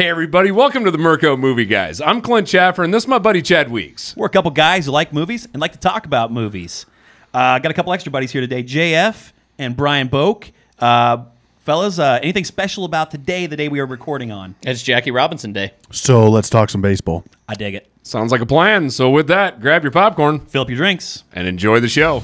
Hey everybody, welcome to the Mirko Movie Guys. I'm Clint Chaffer, and this is my buddy Chad Weeks. We're a couple guys who like movies and like to talk about movies. Got a couple extra buddies here today, JF and Brian Boak. Fellas, anything special about today, the day we are recording on? It's Jackie Robinson Day. So let's talk some baseball. I dig it. Sounds like a plan. So with that, grab your popcorn, Fill up your drinks, and enjoy the show.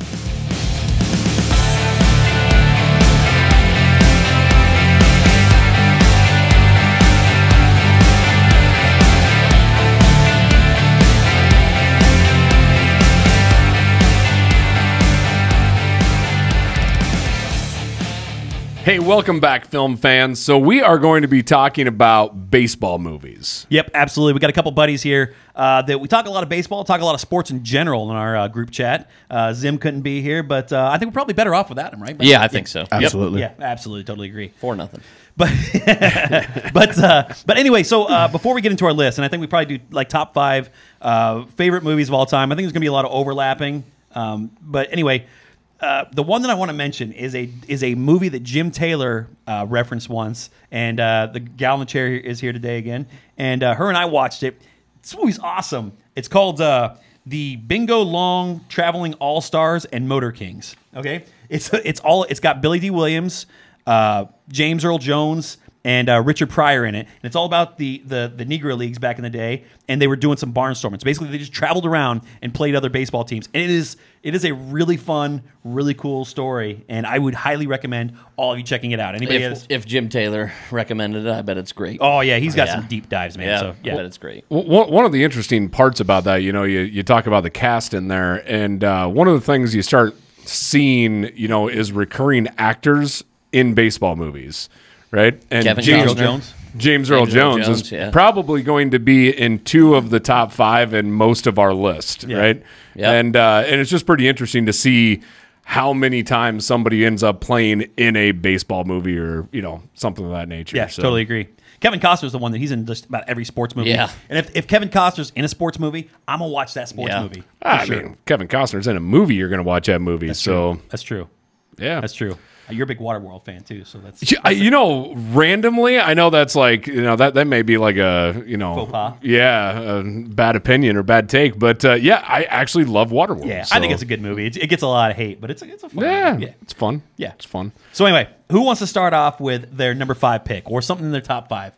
Hey, welcome back, film fans. So we are going to be talking about baseball movies. Yep, absolutely. We got a couple buddies here that we talk a lot of baseball, talk a lot of sports in general in our group chat. Zim couldn't be here, but I think we're probably better off without him, right? Yeah, I think so. Absolutely. Yeah, absolutely, totally agree. 4-0. But but anyway, so before we get into our list, and I think we probably do like top 5 favorite movies of all time. I think there's going to be a lot of overlapping. But anyway. The one that I want to mention is a movie that Jim Taylor referenced once, and the gal in the chair is here today again, and her and I watched it. This movie's awesome. It's called The Bingo Long Traveling All Stars and Motor Kings. Okay, it's got Billy D. Williams, James Earl Jones, and Richard Pryor in it. And it's all about the Negro Leagues back in the day, and they were doing some barnstorming. So basically, they just traveled around and played other baseball teams. And it is a really fun, really cool story, and I would highly recommend all of you checking it out. Anybody If Jim Taylor recommended it, I bet it's great. Oh, yeah, he's got some deep dives, man. Yeah, So, yeah. I bet it's great. One of the interesting parts about that, you talk about the cast in there, and one of the things you start seeing, is recurring actors in baseball movies, right? And James Earl Jones is probably going to be in 2 of the top 5 in most of our list, right? Yep. And it's just pretty interesting to see how many times somebody ends up playing in a baseball movie or something of that nature. Yeah, totally agree. Kevin Costner's the one that he's in just about every sports movie. Yeah. And if Kevin Costner's in a sports movie, I'm going to watch that sports movie. I mean, Kevin Costner's in a movie, you're going to watch that movie. That's so true. That's true. Yeah. That's true. You're a big Waterworld fan too, so that's randomly, I know that's like that may be like a faux pas. Yeah, a bad opinion or bad take, but yeah, I actually love Waterworld. Yeah, so. I think it's a good movie. It gets a lot of hate, but it's a fun movie. Yeah, it's fun. Yeah, it's fun. So anyway, who wants to start off with their number 5 pick or something in their top 5?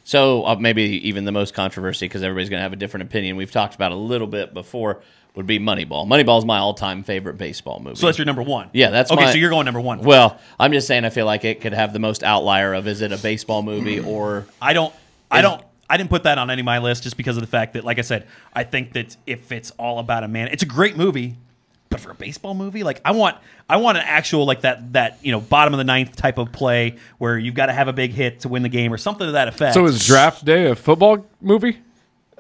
So maybe even the most controversy, because everybody's going to have a different opinion. We've talked about a little bit before. Would be Moneyball. Moneyball is my all-time favorite baseball movie. So that's your number 1. Yeah, that's okay. So you're going number 1. Well, I'm just saying I feel like it could have the most outlier of is it a baseball movie or I didn't put that on any of my list just because of the fact that, like I said, I think that if it's all about a man, it's a great movie, but for a baseball movie, like I want an actual like that bottom of the 9th type of play where you've got to have a big hit to win the game or something to that effect. So is Draft Day a football movie?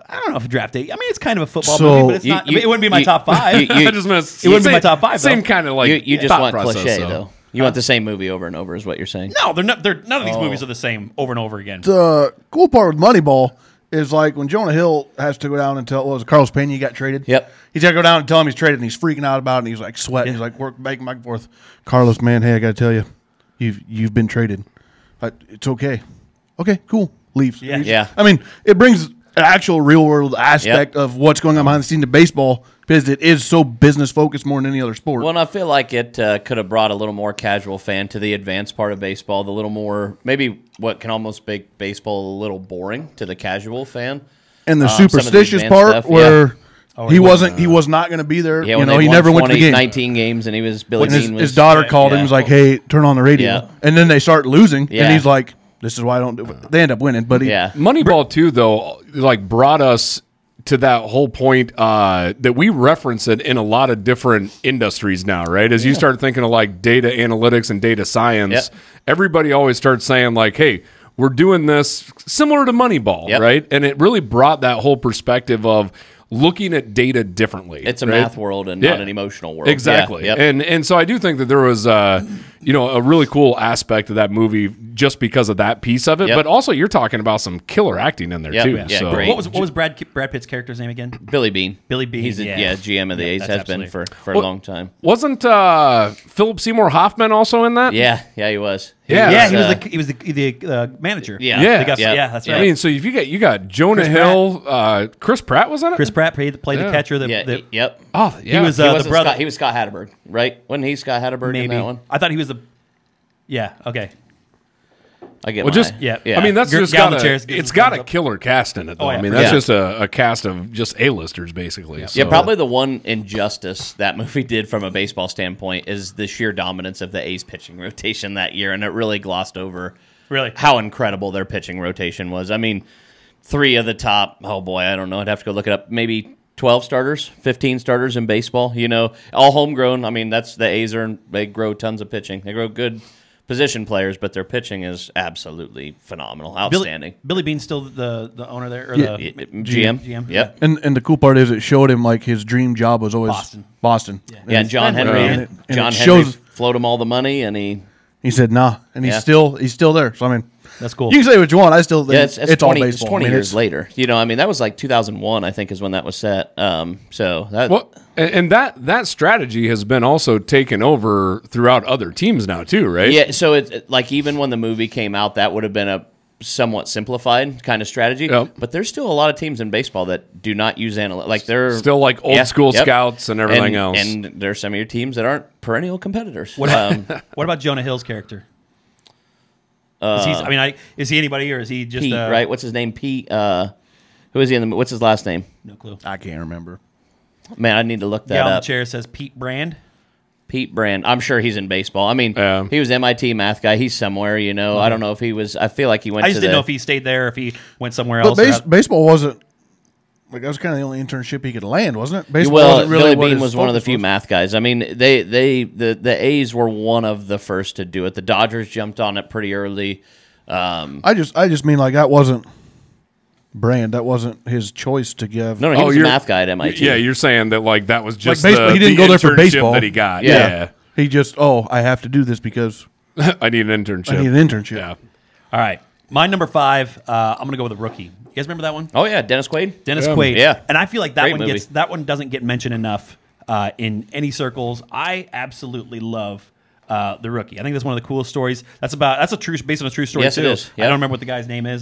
I don't know if Draft Day. I mean, it's kind of a football movie, but it's not. It wouldn't be my top 5. It wouldn't be my top 5. Same kind of like you just want cliche so. though. You want the same movie over and over, is what you're saying? No, they're not. None of these movies are the same over and over again. The cool part with Moneyball is like when Jonah Hill has to go down and tell Carlos Pena got traded. Yep. He's got to go down and tell him he's traded, and he's freaking out about it, and he's like sweating. He's like making back and forth. Carlos, man, hey, I got to tell you, you've been traded. It's okay. Okay, cool. Leaves. Yeah. I mean, it brings actual real world aspect of what's going on behind the scenes of baseball because it is so business focused more than any other sport. Well, and I feel like it could have brought a little more casual fan to the advanced part of baseball, the little more maybe what can almost make baseball a little boring to the casual fan. And the superstitious part where he was not going to be there. Yeah, he never went to the game. 19 games, and he was Billy Dean. His daughter called him and was like, "Hey, turn on the radio." And then they start losing, and he's like, "This is why I don't do it." They end up winning, but Moneyball too, though, like brought us to that whole point that we reference it in a lot of different industries now, right? As you start thinking of like data analytics and data science, everybody always starts saying like, "Hey, we're doing this similar to Moneyball," right? And it really brought that whole perspective of looking at data differently. It's a math world and not an emotional world. Exactly. And so I do think that there was a really cool aspect of that movie just because of that piece of it. Yep. But also, you're talking about some killer acting in there Yep. too. Yeah, so. great. What was Brad Pitt's character's name again? Billy Bean. Billy Bean. He's GM of the A's, has been for a long time. Wasn't Philip Seymour Hoffman also in that? Yeah, he was. Yeah. He was the manager. Yeah. Yeah. That's right. I mean, so if you got Jonah Hill, Chris Pratt was in it. Chris Pratt played the catcher. Yep. Oh, yeah. He was the brother. He was Scott Hatterberg, right? Wasn't he Scott Hatterberg in that one? I thought he was the. Yeah. Okay. I get Well, just yeah. I mean, that's just Down got the chairs, gives it's him got thumbs a up. killer cast in it. Though. Oh, yeah. I mean, that's Yeah. just a cast of just A-listers basically. Yeah, So. probably the one injustice that movie did from a baseball standpoint is the sheer dominance of the A's pitching rotation that year, and it really glossed over Really? how incredible their pitching rotation was. I mean, 3 of the top, oh boy, I don't know, I'd have to go look it up, maybe 12 starters, 15 starters in baseball, all homegrown. I mean, that's the A's they grow tons of pitching. They grow good position players, but their pitching is absolutely phenomenal, outstanding. Billy Bean's still the owner there, or the GM. GM. Yep. And the cool part is it showed him like his dream job was always Boston. Yeah, and John Henry. and John it Henry shows- flowed him all the money, and He said nah, and he's Yeah. still there. So I mean, That's cool. you can say what you want. I still think it's it's all 20, baseball. It's 20 I mean, years later. I mean, that was like 2001, I think, is when that was set. So that Well, and that strategy has been also taken over throughout other teams now too, right? yeah. So it's like even when the movie came out, that would have been a somewhat simplified kind of strategy. Yep. But there's still a lot of teams in baseball that do not use analytics. Like they're Still like old school yep. scouts and everything else. And there's some of your teams that aren't perennial competitors. What about Jonah Hill's character? Is he anybody, or is he just Pete, right? What's his name? Pete. Who is he in the? What's his last name? No clue. I can't remember. Man, I need to look that Guy on the up. chair says Pete Brand. Pete Brand. I'm sure he's in baseball. I mean, Yeah. he was MIT math guy. He's somewhere, I don't know if he was. I feel like he went I just to didn't the. know if he stayed there, or if he went somewhere But else. baseball wasn't like that was kind of the only internship he could land, wasn't it? Baseball Well, wasn't really Billy what Bean his was one of the focus few was. math guys. I mean, the A's were one of the first to do it. The Dodgers jumped on it pretty early. I just mean like that wasn't Brand. That wasn't his choice to give. No, he was a you're- math guy at MIT. Yeah, you're saying that like that was just baseball- the, he didn't the go there for internship baseball. that he got. Yeah. He just I have to do this because I need an internship. I need an internship. Yeah. All right, my number 5. I'm gonna go with a rookie. You guys remember that one? Oh yeah, Dennis Quaid. Dennis Quaid. Yeah. And I feel like Great movie. that one doesn't get mentioned enough in any circles. I absolutely love The Rookie. I think that's one of the coolest stories. That's based on a true story Yes, too. it is. I Yeah. don't remember what the guy's name is.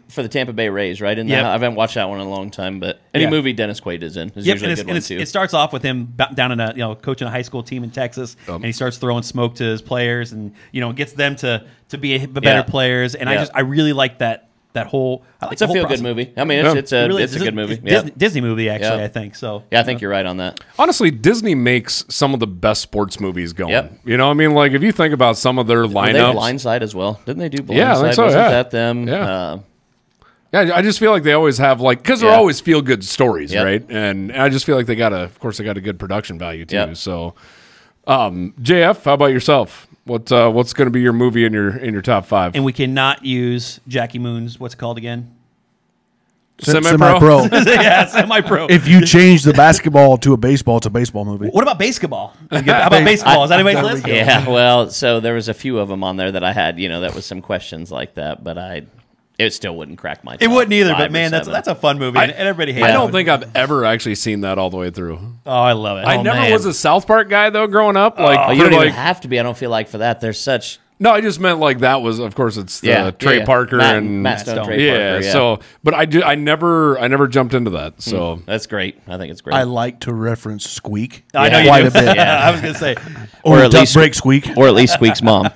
For the Tampa Bay Rays, right? Yep. I haven't watched that one in a long time, but any Yeah. movie Dennis Quaid is in is Yep, usually a and good one too. it starts off with him down in coaching a high school team in Texas, and he starts throwing smoke to his players, and gets them to be better Yeah. players. And Yeah. I really like that whole. I like It's a the whole feel good process. movie. I mean, it's a good movie. Yeah. Disney movie actually. Yeah. I think so. Yeah, I think you're right on that. Honestly, Disney makes some of the best sports movies going. Yep. You know, I mean, like if you think about some of their Were they lineups. Blindside as well? Didn't they do Blindside? Yeah, I think so, Wasn't yeah. that them? Yeah. Yeah, I just feel like they always have because they're Yeah. always feel good stories, Yep. right? And I just feel like they got a good production value too. Yep. So, JF, how about yourself? What's going to be your movie in your top 5? And we cannot use Jackie Moon's what's it called again? Semi-pro. Yeah, semi-pro. If you change the basketball to a baseball, it's a baseball movie. What about basketball? How about baseball? Is that anybody's list? Yeah, well, so there was a few of them on there that I had, that was some questions like that, but it still wouldn't crack my top It wouldn't either, 5 but or man, 7. that's a fun movie, and everybody hates I it. don't think I've ever actually seen that all the way through. Oh, I love it. I never was a South Park guy though growing up. Like Oh, you for, don't even like have to be, I don't feel like, for that. There's such... no, I just meant like that was of course it's Trey Parker and Matt Stone, Trey yeah, Parker, yeah. So, but I never jumped into that. So That's great. I think it's great. I like to reference Squeak. I know you quite do. a bit. Yeah, I was gonna say. Or at at least least- break Squeak. or at least Squeak's mom.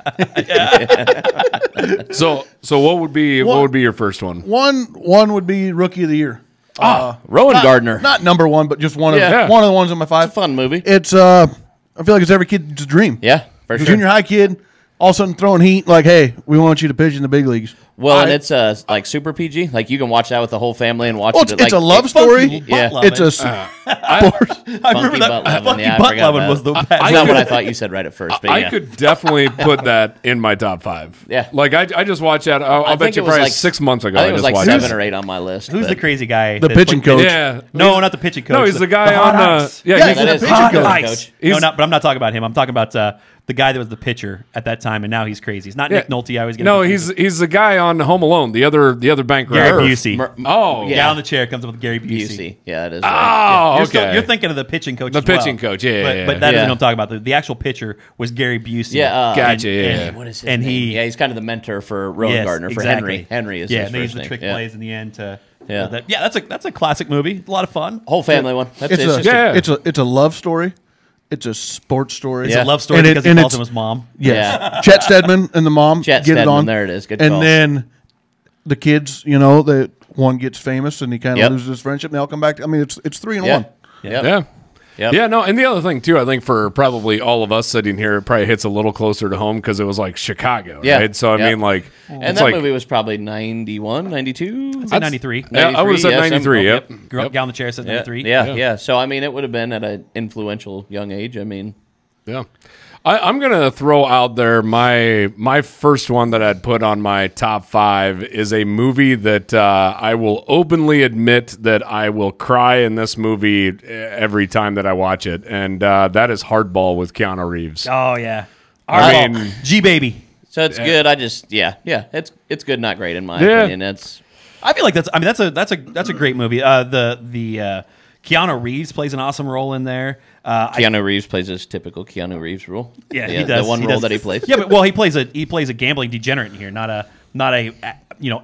so what would be your first one? One would be Rookie of the Year. Rowan Gardner. Not number one, but just one of Yeah. one of the ones in my 5. Fun movie. It's I feel like it's every kid's dream. Yeah, for You're a sure. junior high kid, all of a sudden throwing heat, like, hey, we want you to pitch in the big leagues. Well, and it's like super PG. Like you can watch that with the whole family and watch Well, it. it's a like, love story. Yeah. It's a I remember that. Butt Lovin', Funky yeah, I Butt forgot Lovin' about was it. the best. That's not what I thought you said right at first, but I yeah. could definitely put that in my top 5. Yeah. Like I just watched that. I'll I bet think you it was probably like 6 months ago. I think it was just like watched 7 it. or 8 on my list. Who's the crazy guy? The that pitching played- coach. Yeah. No, not the pitching coach. No, he's the guy hot on. ice. Yeah, Yeah, he's he's That the is pitching hot coach. ice. No, He's- but I'm not talking about him. I'm talking about the guy that was the pitcher at that time, and now he's crazy. He's not Nick Nolte. I always get no. He's the guy on Home Alone. The other bank Gary robber. Busey. Oh, Guy on the chair comes up with Gary Busey. Busey. Yeah, it is. Oh, You're, okay. you're thinking of the pitching coach. The as well. pitching coach, yeah, But that isn't what I'm talking about. The actual pitcher was Gary Busey. Yeah, Gotcha. Yeah. What is his And name? He's kind of the mentor for Rowan Yes, Gardner for exactly. Henry. Henry is yeah. his And they use first the name. trick Yeah. plays in the end to. Yeah. That's a classic movie. A lot of fun. Whole family one. That's It's a love story. It's a sports story. It's a love story because he calls him his mom. Yes. Yeah. Chet Stedman and the mom Chet get it Stedman, on. there it is. Good and call. then the kids, that one gets famous and he kind of Yep. loses his friendship and they all come back. I mean, it's 3 in Yeah. one. Yep. Yeah. Yep. Yeah, no, and the other thing too, I think for probably all of us sitting here, it probably hits a little closer to home because it was like Chicago, Yeah. right? So I Yeah. mean, like, And it's that like, movie was probably 91, 92? I'd say 93. Yeah, I would have said 93. Yep. Guy on the chair said 93. Yeah. So, I mean, it would have been at an influential young age. I mean, Yeah. I'm gonna throw out there my first one that I'd put on my top 5 is a movie that I will openly admit that I will cry in this movie every time that I watch it, and that is Hardball with Keanu Reeves. Oh yeah. I mean, G baby. so it's good. I just, it's good, not great in my Yeah. opinion. I feel like that's a great movie. The Keanu Reeves plays an awesome role in there. Keanu Reeves plays his typical Keanu Reeves role. Yeah, he does. The one He role does. that he plays. Yeah, but he plays a gambling degenerate in here, not a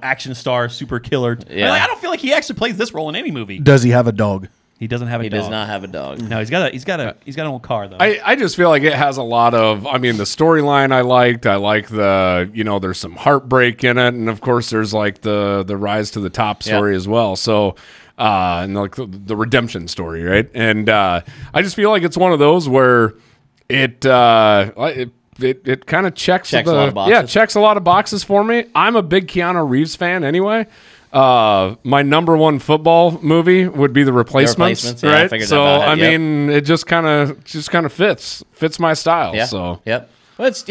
action star super killer. Yeah. I don't feel like he actually plays this role in any movie. Does he have a dog? He doesn't have a He dog. does not have a dog. No, he's got an old car though. I just feel like it has a lot of, I mean, the storyline I liked. I like there's some heartbreak in it. And of course there's like the rise to the top story as well. So, and like the redemption story, right? And I just feel like it's one of those where it kind of checks a lot of boxes. Yeah, checks a lot of boxes for me. I'm a big Keanu Reeves fan anyway. My number one football movie would be The Replacements, Yeah, I right? figured So that out. I mean, it just kind of fits my style. Yeah. So Yep. Well, it's,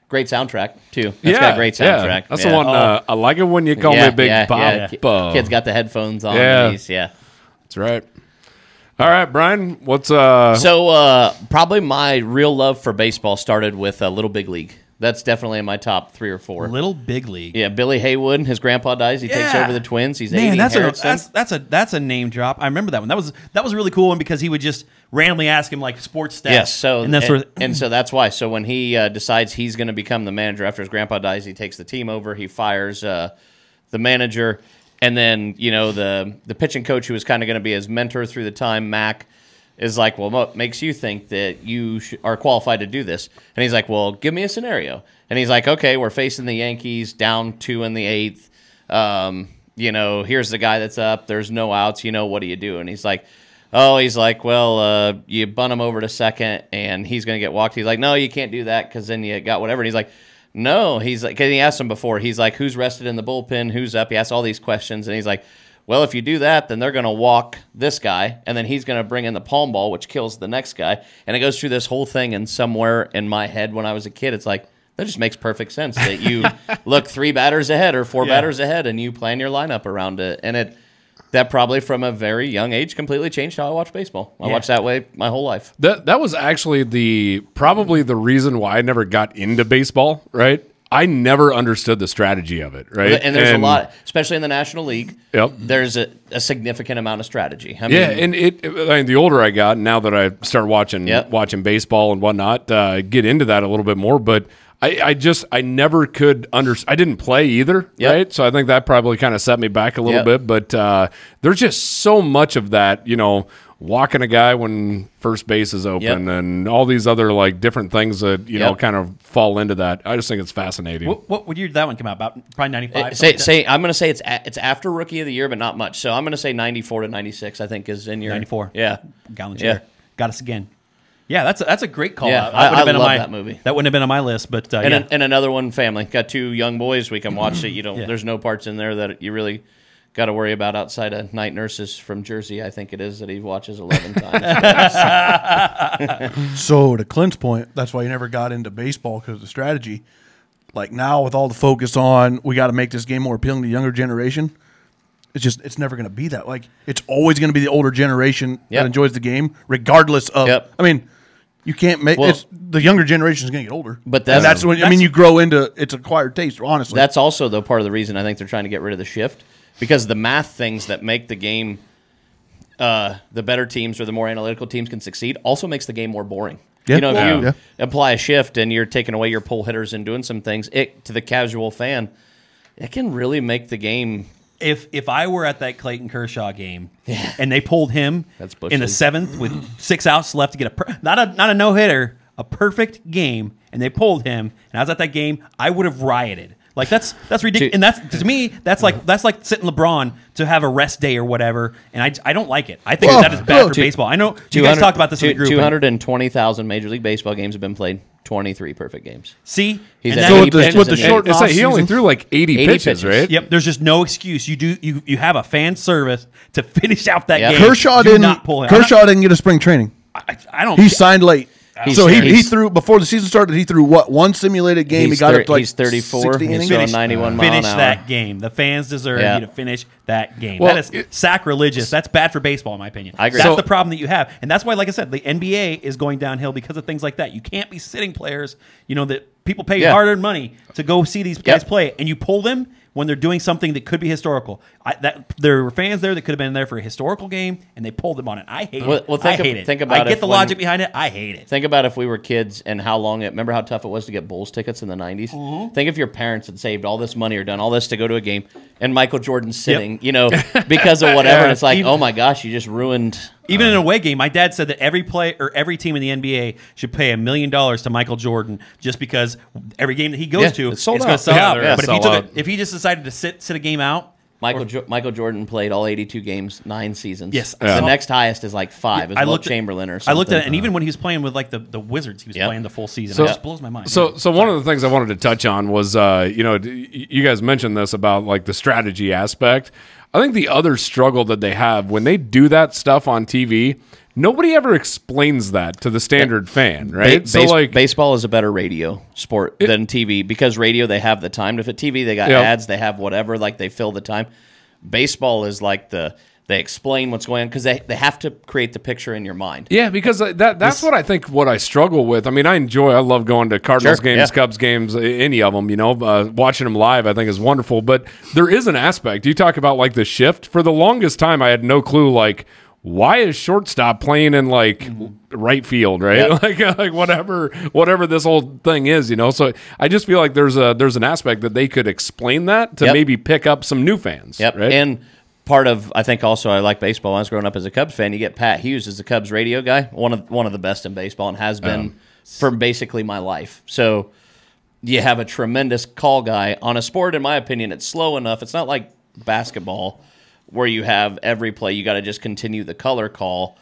great soundtrack, too. It's got a great soundtrack. Yeah. That's the one. I like it when you call me Big Bob. Kid's got the headphones on. Yeah. Yeah. That's right. All right, Brian. What's So probably my real love for baseball started with Little Big League. That's definitely in my top 3 or 4. Little Big League. Yeah, Billy Haywood. His grandpa dies. He takes over the Twins. He's 80. That's a name drop. I remember that one. That was a really cool one because he would just randomly ask him like sports stats. Yes, so and so that's why. So when he decides he's going to become the manager after his grandpa dies, he takes the team over. He fires the manager, and then the pitching coach who was kind of going to be his mentor through the time, Mac, is like, well, what makes you think that you are qualified to do this? And he's like, well, give me a scenario. And he's like, okay, we're facing the Yankees, down 2 in the 8th. Here's the guy that's up. There's no outs. What do you do? And he's like, well, you bunt him over to second, and he's going to get walked. He's like, no, you can't do that because then you got whatever. And he's like, no. He's like, because he asked him before. He's like, who's rested in the bullpen? Who's up? He asked all these questions, and he's like, well, if you do that, then they're going to walk this guy, and then he's going to bring in the palm ball, which kills the next guy. And it goes through this whole thing, and somewhere in my head when I was a kid, it's like, that just makes perfect sense that you look 3 batters ahead or 4 batters ahead, and you plan your lineup around it. And that probably from a very young age completely changed how I watch baseball. I watched that way my whole life. that was actually probably the reason why I never got into baseball, right? I never understood the strategy of it, right? And there's a lot, especially in the National League. Yep. There's a significant amount of strategy. I mean, and the older I got, now that I start watching baseball and whatnot, get into that a little bit more. But I never could understand. I didn't play either, right? So I think that probably kind of set me back a little bit. But there's just so much of that, walking a guy when first base is open and all these other like different things that kind of fall into that. I just think it's fascinating. What year did that one come out? About probably 95. I'm going to say it's after Rookie of the Year, but not much. So I'm going to say 94 to 96. I think is in your 94. Yeah, Guy on the chair. Got us again. Yeah, that's a great call. Yeah, out. I love that movie. That wouldn't have been on my list, but and another one, Family. Got 2 young boys. We can watch it. There's no parts in there that you really got to worry about outside of Night Nurses from Jersey. I think it is that he watches 11 times. So to Clint's point, that's why he never got into baseball because of the strategy. Like now, with all the focus on, we got to make this game more appealing to the younger generation. It's never going to be that. Like it's always going to be the older generation that enjoys the game, regardless of. I mean, You can't make the younger generation is going to get older. But that's when you grow into it's acquired taste, honestly. That's also, though, part of the reason I think they're trying to get rid of the shift, because the math things that make the game, the better teams or the more analytical teams can succeed, also makes the game more boring. Yeah. If you apply a shift and you're taking away your pull hitters and doing some things, to the casual fan, it can really make the game. If I were at that Clayton Kershaw game and they pulled him in the 7th with 6 outs left to get not a no hitter, a perfect game, and they pulled him, and I was at that game, I would have rioted. Like that's ridiculous, and that's to me that's like sitting LeBron to have a rest day or whatever, and I don't like it. I think that is bad for baseball. I know you guys talked about this in the group. 220,000 Major League Baseball games have been played. 23 perfect games. See, he's and at 80 pitches with the short off he only threw like 80 pitches, right? Yep. There's just no excuse. You have a fan service to finish out that game. Kershaw Do didn't not pull him. Kershaw didn't get a spring training. I don't. He signed late. So he He's- threw before the season started. He threw what, one simulated game? He got up to like he's 34. 60 He's innings. throwing 91 mile Finish an hour. that game. The fans deserve Yeah. you to finish that game. Well, that is sacrilegious. That's bad for baseball, in my opinion. I agree. That's So- the problem that you have, and that's why, like I said, the NBA is going downhill because of things like that. You can't be sitting players. That people pay hard-earned money to go see these guys play, and you pull them when they're doing something that could be historical. There were fans there that could have been there for a historical game, and they pulled them on it. I hate it. Well, I hate it. think about I if get the when- logic behind it. I hate it. Think about if we were kids and how long remember how tough it was to get Bulls tickets in the 90s? Think if your parents had saved all this money or done all this to go to a game and Michael Jordan's sitting, because of whatever. And it's like, oh my gosh, you just ruined. Even in an away game, my dad said that every team in the NBA should pay $1 million to Michael Jordan just because every game that he goes to, it's sold it's out. going to sell Yeah, out. they're But gonna sell out. if he just decided to sit a game out, Michael Jordan played all 82 games, 9 seasons. Yes. The next highest is like 5. Is Wilt Chamberlain or something. I looked at it, and even when he was playing with like the Wizards, he was playing the full season. It just blows my mind. So one of the things I wanted to touch on was, you guys mentioned this about like the strategy aspect. I think the other struggle that they have when they do that stuff on TV, nobody ever explains that to the standard fan, right? Baseball is a better radio sport than TV because radio they have the time. If at TV they got ads, they have whatever, like they fill the time. Baseball is like they explain what's going on because they have to create the picture in your mind. Yeah, because that's what I think. What I struggle with. I mean, I love going to Cardinals games, Cubs games, any of them. Watching them live, I think is wonderful. But there is an aspect. You talk about like the shift. For the longest time, I had no clue. Like, why is shortstop playing in like right field, right? Yep. like whatever this whole thing is, So I just feel like there's an aspect that they could explain that to maybe pick up some new fans. Yep. Right? And part of I think also I like baseball. When I was growing up as a Cubs fan, you get Pat Hughes as the Cubs radio guy, one of the best in baseball, and has been for basically my life. So you have a tremendous call guy on a sport. In my opinion, it's slow enough. It's not like basketball where you have every play you got to just continue the color call.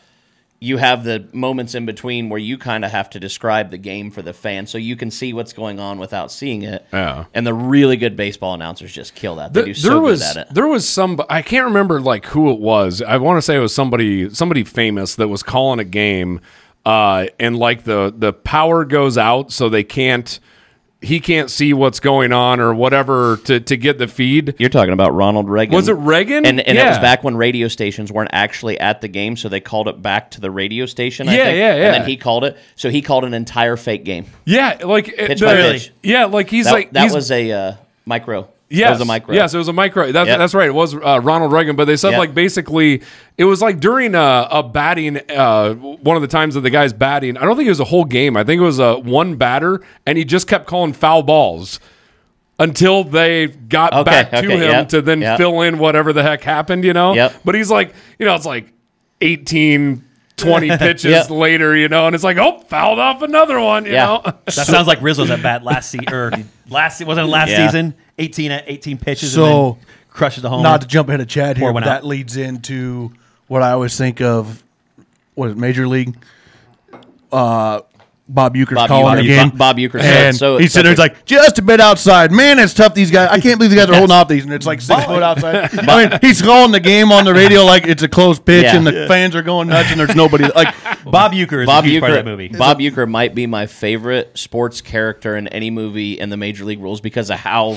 You have the moments in between where you kind of have to describe the game for the fan so you can see what's going on without seeing it. Yeah. And the really good baseball announcers just kill that. They do so good at it. There was some, I can't remember like who it was. I want to say it was somebody famous that was calling a game, and like the power goes out so he can't see what's going on or whatever to get the feed. You're talking about Ronald Reagan. Was it Reagan? And it was back when radio stations weren't actually at the game, so they called it back to the radio station, I think. Yeah. And then he called it. So he called an entire fake game. Yeah, like Pitch by pitch. Yeah, like That was a micro. Yes, that was a micro. Yes, it was a micro. That's right. It was Ronald Reagan. But they said like basically it was like during a batting, one of the times that the guy's batting. I don't think it was a whole game. I think it was one batter, and he just kept calling foul balls until they got back to him to then fill in whatever the heck happened. Yep. But he's like, it's like 18. 20 pitches later, and it's like, fouled off another one, you know. That sounds like Rizzo's at bat last season. Wasn't it last season? 18 pitches and then crushes the home. Not to jump ahead of Chad here, but out. that leads into what I always think of, Major League? Bob Uecker's calling the game. Bob Uecker and so he's sitting there, he's like, just a bit outside. Man, it's tough, these guys. I can't believe these guys are holding off these, and it's like 6 foot outside. I mean, he's calling the game on the radio like it's a close pitch, and the fans are going nuts, and there's nobody. Like Bob Uecker is a huge part of that movie. Bob Uecker might be my favorite sports character in any movie in the Major League rules because of how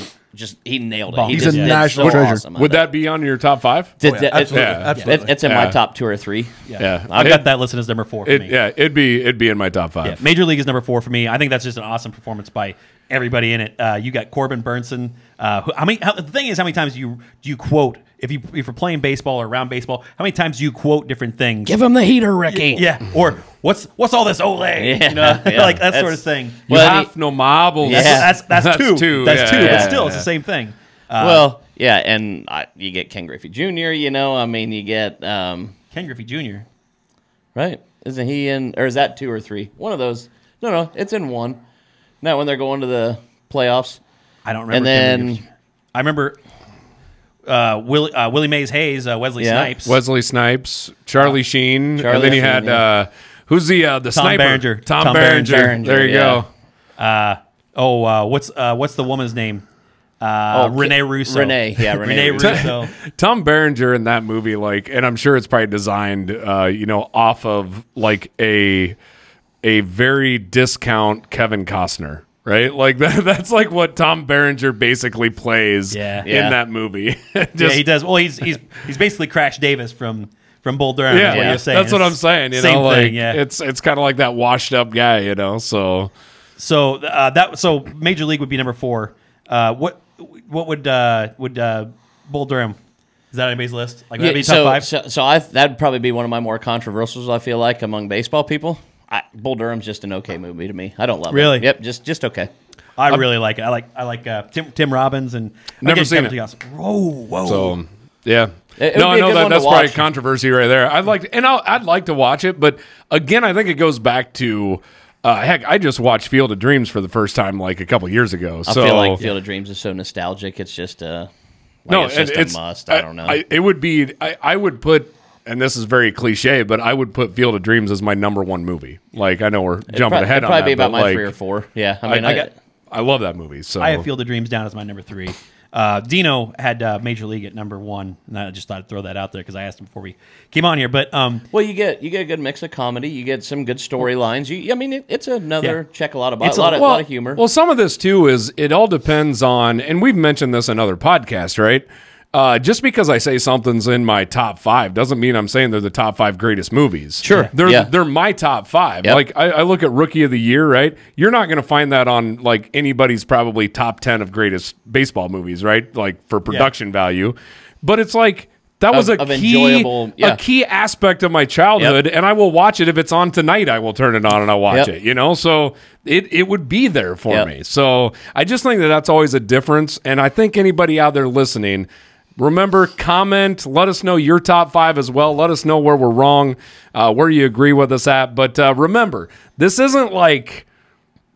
he nailed it. Bomb. He He's just a did national so treasure. awesome at Would it. that be on your top 5? Absolutely. Yeah. Absolutely. It's in my top 2 or 3. Yeah. I've got that listed as number 4 for me. Yeah, it'd be in my top 5. Yeah, Major League is number 4 for me. I think that's just an awesome performance by everybody in it. You got Corbin Bernsen. The thing is, how many times do you quote if you're playing baseball or around baseball? How many times do you quote different things? Give him the heater, Ricky. Yeah, or what's all this ole? Yeah, You know, yeah. like that sort of thing. You Well, have no marbles. Yeah. That's two. That's yeah, two. yeah, But still, yeah. it's the same thing. Well, yeah, and you get Ken Griffey Jr., you know, I mean, you get, Ken Griffey Jr. right? Isn't he in, or is that 2 or 3? One of those. No, it's in 1. Not when they're going to the playoffs. I don't remember. And then, I remember Willie Mays Hayes, Wesley Yeah. Snipes. Wesley Snipes, Charlie Sheen, Charlie and then you Sheen, had who's the sniper? Berenger. Tom Tom Berenger. Berenger, There you yeah. go. What's the woman's name? Renee Russo. Renee, yeah, Renee Russo. Tom Berenger in that movie, like, and I'm sure it's probably designed, off of like a very discount Kevin Costner, right? Like that's like what Tom Berenger basically plays Yeah. in that movie. Yeah, he does. Well, he's basically Crash Davis from Bull Durham. Yeah, is what you're saying. that's what I'm It's saying. You same know, like thing. Yeah. it's kind of like that washed up guy, you know. So So Major League would be number 4. What would Bull Durham? Is that anybody's list? Like that'd be top 5. So that'd probably be one of my more controversials, I feel like, among baseball people. Bull Durham's just an okay movie to me. I don't love Really? it. Yep, just okay. I really like it. I like Tim Robbins and Never again, seen Kevin it. Johnson. Whoa. So yeah. It would No, be I a know good one to that's probably watch. controversy right there. I'd like to watch it, but again, I think it goes back to heck, I just watched Field of Dreams for the first time like a couple years ago. I So feel like Field of Dreams is so nostalgic. It's just it's a must. I don't know. It would be. I would put, and this is very cliche, but I would put Field of Dreams as my number 1 movie. Like I know we're jumping ahead on that. Probably be about but, my like, 3 or 4. Yeah, I mean, I love that movie. So I have Field of Dreams down as my number 3. Dino had Major League at number 1, and I just thought I'd throw that out there because I asked him before we came on here. But well, you get a good mix of comedy. You get some good storylines. I mean, it's another check a lot of It's a lot of humor. Well, some of this too is it all depends on, and we've mentioned this in other podcasts, right? Just because I say something's in my top 5 doesn't mean I'm saying they're the top 5 greatest movies. Sure. They're my top 5. Yep. Like I look at Rookie of the Year, right? You're not going to find that on like anybody's probably top 10 of greatest baseball movies, right? Like for production value. But it's like that was Of enjoyable, a key aspect of my childhood, and I will watch it if it's on tonight. I will turn it on and I'll watch it. You know, so it would be there for me. So I just think that's always a difference, and I think anybody out there listening. Remember, comment, let us know your top 5 as well. Let us know where we're wrong, where you agree with us at. But remember, this isn't like,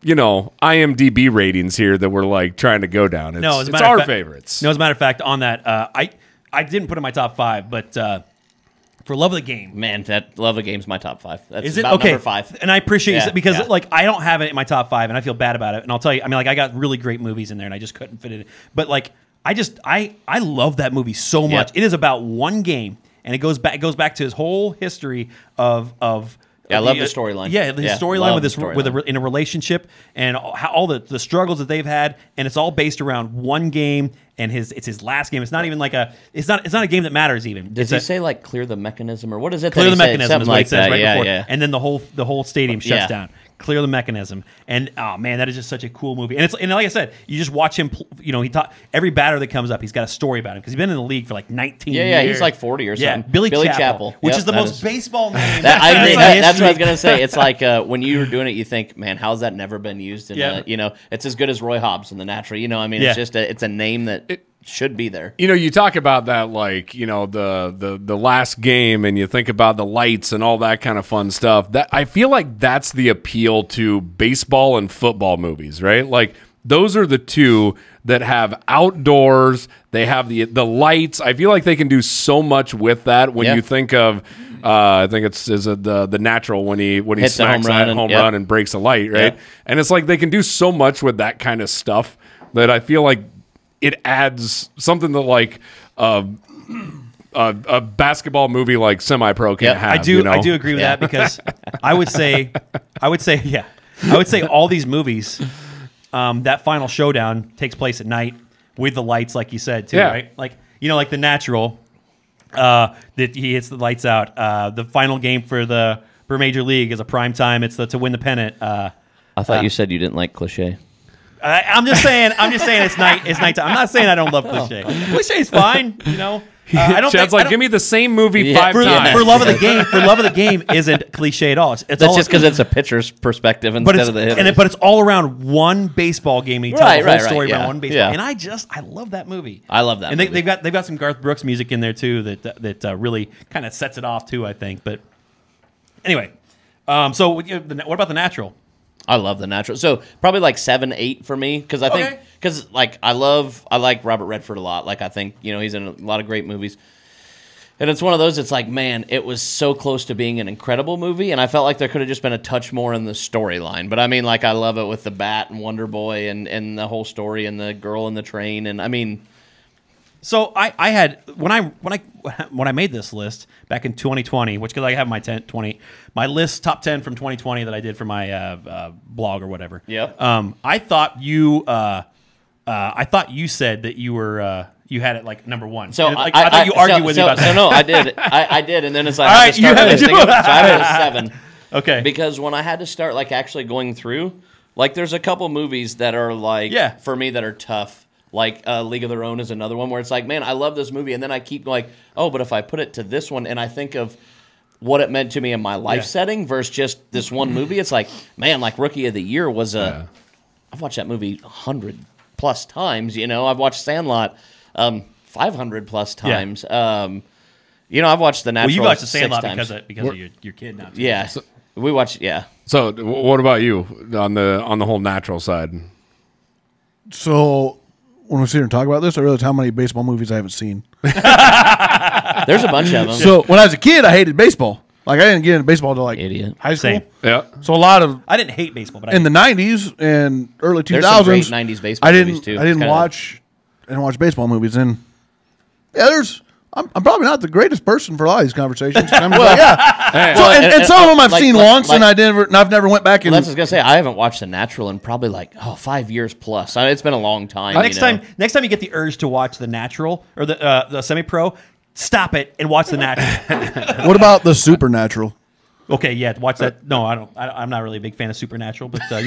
IMDb ratings here that we're like trying to go down. It's our favorites. No, as a matter of fact, on that, I didn't put in my top 5, but for Love of the Game. Man, that Love of the Game's my top 5. That's Is it about okay? number 5. And I appreciate Yeah, it because yeah. like I don't have it in my top 5, and I feel bad about it. And I'll tell you, I mean, like I got really great movies in there, and I just couldn't fit it in. But like I love that movie so much. Yep. It is about one game, and it goes back to his whole history of. Yeah, I love the storyline. Yeah, the Yeah, storyline love with the this storyline. in a relationship and all the struggles that they've had, and it's all based around one game. And it's his last game. It's not even like it's not a game that matters even. Does he say like clear the mechanism or what is it? Clear that the he said? mechanism Something is what like it says that. right Yeah, before, yeah. and then the whole stadium shuts Yeah. down. Clear the mechanism, and oh man, that is just such a cool movie. And like I said, you just watch him. He taught every batter that comes up. He's got a story about him because he's been in the league for like 19 years. Yeah, he's like 40 or Yeah, something. Billy Chappell, which Yep, is the that most baseball name. I agree. in That's what I was history. gonna say. It's like when you were doing it, you think, man, how's that never been used? In Yeah. it's as good as Roy Hobbs in The Natural. I mean, Yeah. it's just it's a name that should be there. You talk about that, like, the last game, and you think about the lights and all that kind of fun stuff. That I feel like that's the appeal to baseball and football movies, right? Like those are the two that have outdoors. They have the lights. I feel like they can do so much with that. When you think of, I think it's the Natural when he Hits a smacks home that run home and- run and breaks a light, right? Yep. And it's like they can do so much with that kind of stuff that I feel like it adds something that like a basketball movie like Semi-Pro can't have. I do agree with that because I would say all these movies, that final showdown takes place at night with the lights, like you said too, Yeah. right? Like like The Natural, that he hits the lights out. The final game for Major League is a prime time. It's to win the pennant. I thought you said you didn't like cliche. I'm just saying it's nighttime. I'm not saying I don't love cliche. Cliche is fine, I don't Chad's think, like, give me the same movie 5 times. for love of the game. For love of the game isn't cliche at all. It's That's all, just because it's a pitcher's perspective instead of the hitter. but it's all around one baseball game. And you tell the whole story yeah, about one baseball. yeah. And I love that movie. I love that And movie. they've got some Garth Brooks music in there too that really kind of sets it off too. I think. But anyway, so what about The Natural? I love The Natural. So probably like 7, 8 for me because I think because like I like Robert Redford a lot. Like I think he's in a lot of great movies. And it's one of those, it's like, man, it was so close to being an incredible movie, and I felt like there could have just been a touch more in the storyline. But I mean, like, I love it with the bat and Wonder Boy and the whole story and the girl in the train. And I mean, so I had when I made this list back in 2020, which because I have my list top 10 from 2020 that I did for my blog or whatever. Yep. I thought you said that you were. You had it like number 1. so I thought you argued with me about that. So no, I did. I did, and then it's like, All I right, had to start you had to listing do it. them. So I had a 7. Okay. Because when I had to start like actually going through, like there's a couple movies that are like for me that are tough. Like League of Their Own is another one where it's like, man, I love this movie, and then I keep going, oh, but if I put it to this one, and I think of what it meant to me in my life setting versus just this one movie, it's like, man, like Rookie of the Year was I've watched that movie 100+ times. I've watched Sandlot 500+ times. I've watched The Natural. Well, you watched The 6 Sandlot times. because of your kid now. Too. Yeah, we watched. Yeah. So what about you on the whole natural side? So when we sit here and talk about this, I realize how many baseball movies I haven't seen. There's a bunch of them. So when I was a kid, I hated baseball. Like I didn't get into baseball until like Idiot. high school. Same. Yeah. So a lot of I didn't hate baseball, but in the '90s and early 2000s, There's some great 90s baseball I didn't movies, too. I didn't It's kinda watch baseball movies. And I'm probably not the greatest person for a lot of these conversations. I'm just like, Hey, So, and some of them I've like- seen like- once, like- and I've never went back and Well, that's what I was gonna say. I haven't watched The Natural in probably like 5 years plus. It's been a long time. next time you get the urge to watch The Natural or the Semi-Pro, stop it and watch The Natural. what about the Supernatural? Okay, yeah, watch that. No, I don't. I'm not really a big fan of Supernatural, but I tell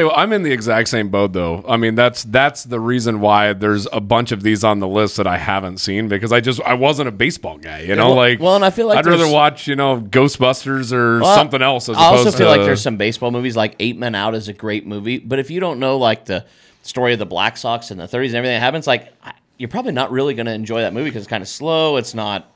you what, I'm in the exact same boat though. I mean, that's the reason why there's a bunch of these on the list that I haven't seen because I wasn't a baseball guy, and I feel like I'd rather watch Ghostbusters or something else. As I also opposed feel to, like there's some baseball movies like 8 Men Out is a great movie, but if you don't know like the story of the Black Sox in the 30s and everything that happens, like you're probably not really going to enjoy that movie because it's kind of slow. It's not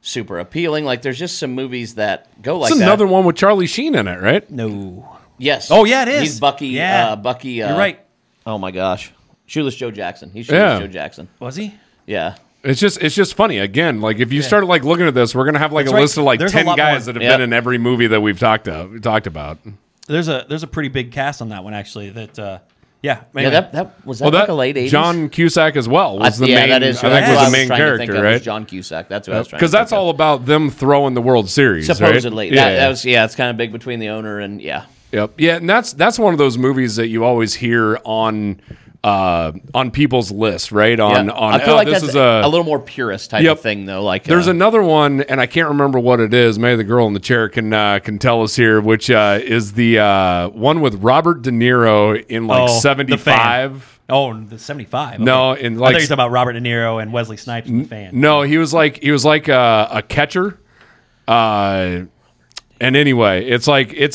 super appealing. Like there's just some movies that go like it's that. another one with Charlie Sheen in it, right? no. Yes. Oh yeah, it is. He's Bucky. Yeah, Bucky. you're right. Oh my gosh, Shoeless Joe Jackson. He's Shoeless Joe Jackson. Was he? Yeah. It's just funny. Again, like if you started like looking at this, we're gonna have like That's a right. list of like There's a 10 lot guys more. that have been in every movie that we've talked about. There's a pretty big cast on that one actually. That Yeah, anyway. that was that like a late 80s? John Cusack as well was the main. That is. I think that's was what the main trying to think character, of, right? was John Cusack. That's what I was trying. Because that's think all about them throwing the World Series, of. Supposedly. Right? That was it's kind of big between the owner and Yep. Yeah, and that's one of those movies that you always hear on people's list, right? I feel like this that's is a little more purist type of thing, though. Like there's another one, and I can't remember what it is. Maybe the girl in the chair can tell us here, which is the one with Robert De Niro in like 75. Oh, the 75. Okay. No, in I thought like you were talking about Robert De Niro and Wesley Snipes in The Fan. no, he was like a catcher. And anyway, it's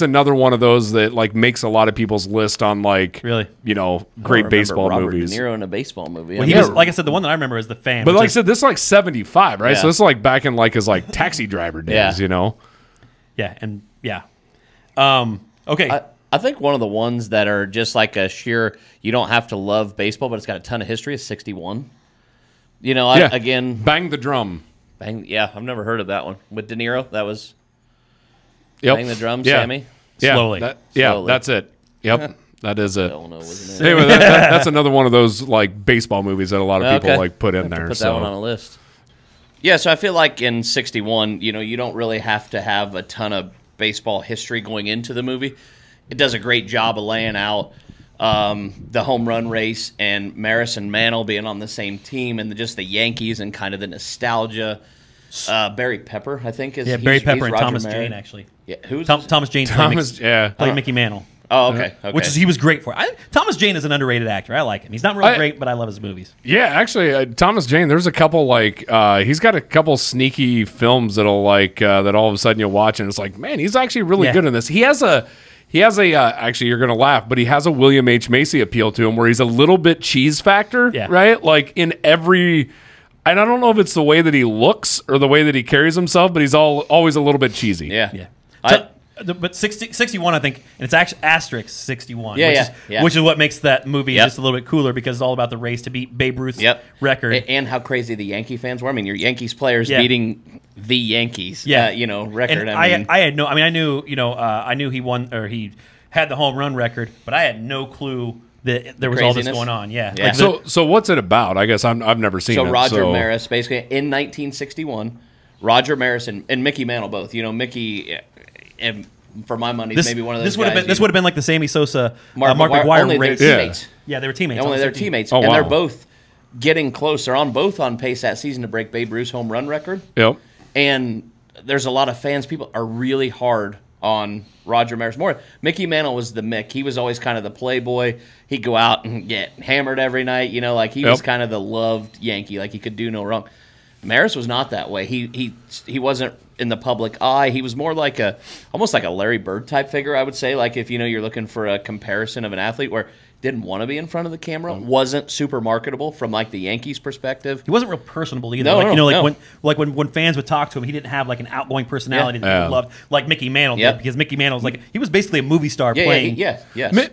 another one of those that like makes a lot of people's list on like Really? Great baseball Robert movies. De Niro in a baseball movie. Well, he was, like I said, the one that I remember is The Fan. But which like I is- said, this is like 75, right? Yeah. So this is like back in like his like taxi driver days, yeah, and yeah. Okay. I think one of the ones that are just like a sheer, you don't have to love baseball, but it's got a ton of history is 61. Again, Bang the Drum. I've never heard of that one. With De Niro, that was Yep. Bang the Drum, Yeah. Sammy. Yeah, Slowly. Slowly. That's it. Yep, that is it. Don't know, wasn't it? Anyway, that's another one of those like baseball movies that a lot of people Okay. like put in there. Put so that one on a list. Yeah, so I feel like in 61, you don't really have to have a ton of baseball history going into the movie. It does a great job of laying out the home run race, and Maris and Mantle being on the same team, and just the Yankees and kind of the nostalgia. Barry Pepper, I think, is Barry Pepper and Roger Thomas Marin. Jane, actually. Yeah, who's Thomas Jane played Mickey Mantle. Oh, okay. He was great for. Thomas Jane is an underrated actor. I like him. He's not really great, but I love his movies. Yeah, actually, Thomas Jane. There's a couple he's got a couple sneaky films that'll that all of a sudden you'll watch and it's like, man, he's actually really good in this. He has a actually you're gonna laugh, but he has a William H. Macy appeal to him where he's a little bit cheese factor, right? Like in every. And I don't know if it's the way that he looks or the way that he carries himself, but he's always a little bit cheesy. Yeah. But 61, I think, and it's actually asterisk 61, which is what makes that movie just a little bit cooler because it's all about the race to beat Babe Ruth's record. And how crazy the Yankee fans were. I mean, your Yankees players beating the Yankees, record. And I knew he won or he had the home run record, but I had no clue that there was all this going on. So what's it about? I guess I've never seen it. So Roger Maris, basically, in 1961, Roger Maris and Mickey Mantle both. Mickey... And for my money, maybe one of those. This would have been like the Sammy Sosa, Mark McGwire race. Teammates. Yeah, they were teammates. Only they're teammates, and they're both getting close. They're both on pace that season to break Babe Ruth's home run record. Yep. And there's a lot of fans. People are really hard on Roger Maris. More Mickey Mantle was the Mick. He was always kind of the playboy. He'd go out and get hammered every night. Like he was kind of the loved Yankee. Like he could do no wrong. Maris was not that way. He wasn't in the public eye. He was more like almost like a Larry Bird type figure, I would say. Like if you're looking for a comparison of an athlete where didn't want to be in front of the camera, wasn't super marketable from like the Yankees' perspective. He wasn't real personable either. When fans would talk to him, he didn't have like an outgoing personality that people loved, like Mickey Mantle did, because Mickey Mantle was he was basically a movie star playing.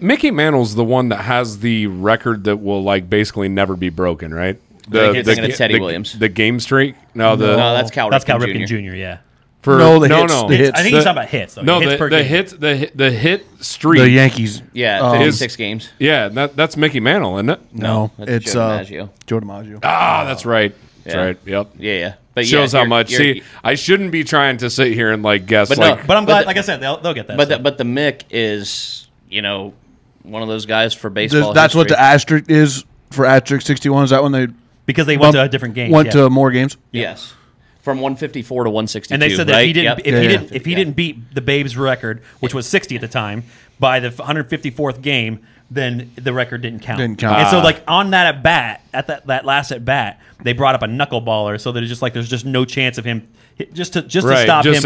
Mickey Mantle's the one that has the record that will basically never be broken, right? Teddy Williams. The game streak? No, that's Cal Ripken Jr. Yeah. The hits. I think he's talking about hits. Though. No, the hit streak. The Yankees. 56 games. Yeah, that's Mickey Mantle, isn't it? No, it's Joe DiMaggio. Ah, that's right. That's right. Yep. Yeah. But shows how much. See, I shouldn't be trying to sit here and guess. But I'm glad. Like I said, they'll get that. But the Mick is one of those guys for baseball. That's what the asterisk is for asterisk 61. Is that when they because they went to a different game? Went to more games. Yes. From 154 to 162, and they said that if he didn't beat the Babe's record, which was 60 at the time, by the 154th game, then the record didn't count. And so, on that at bat, at that last at bat, they brought up a knuckleballer, so that it's just there's just no chance of him just to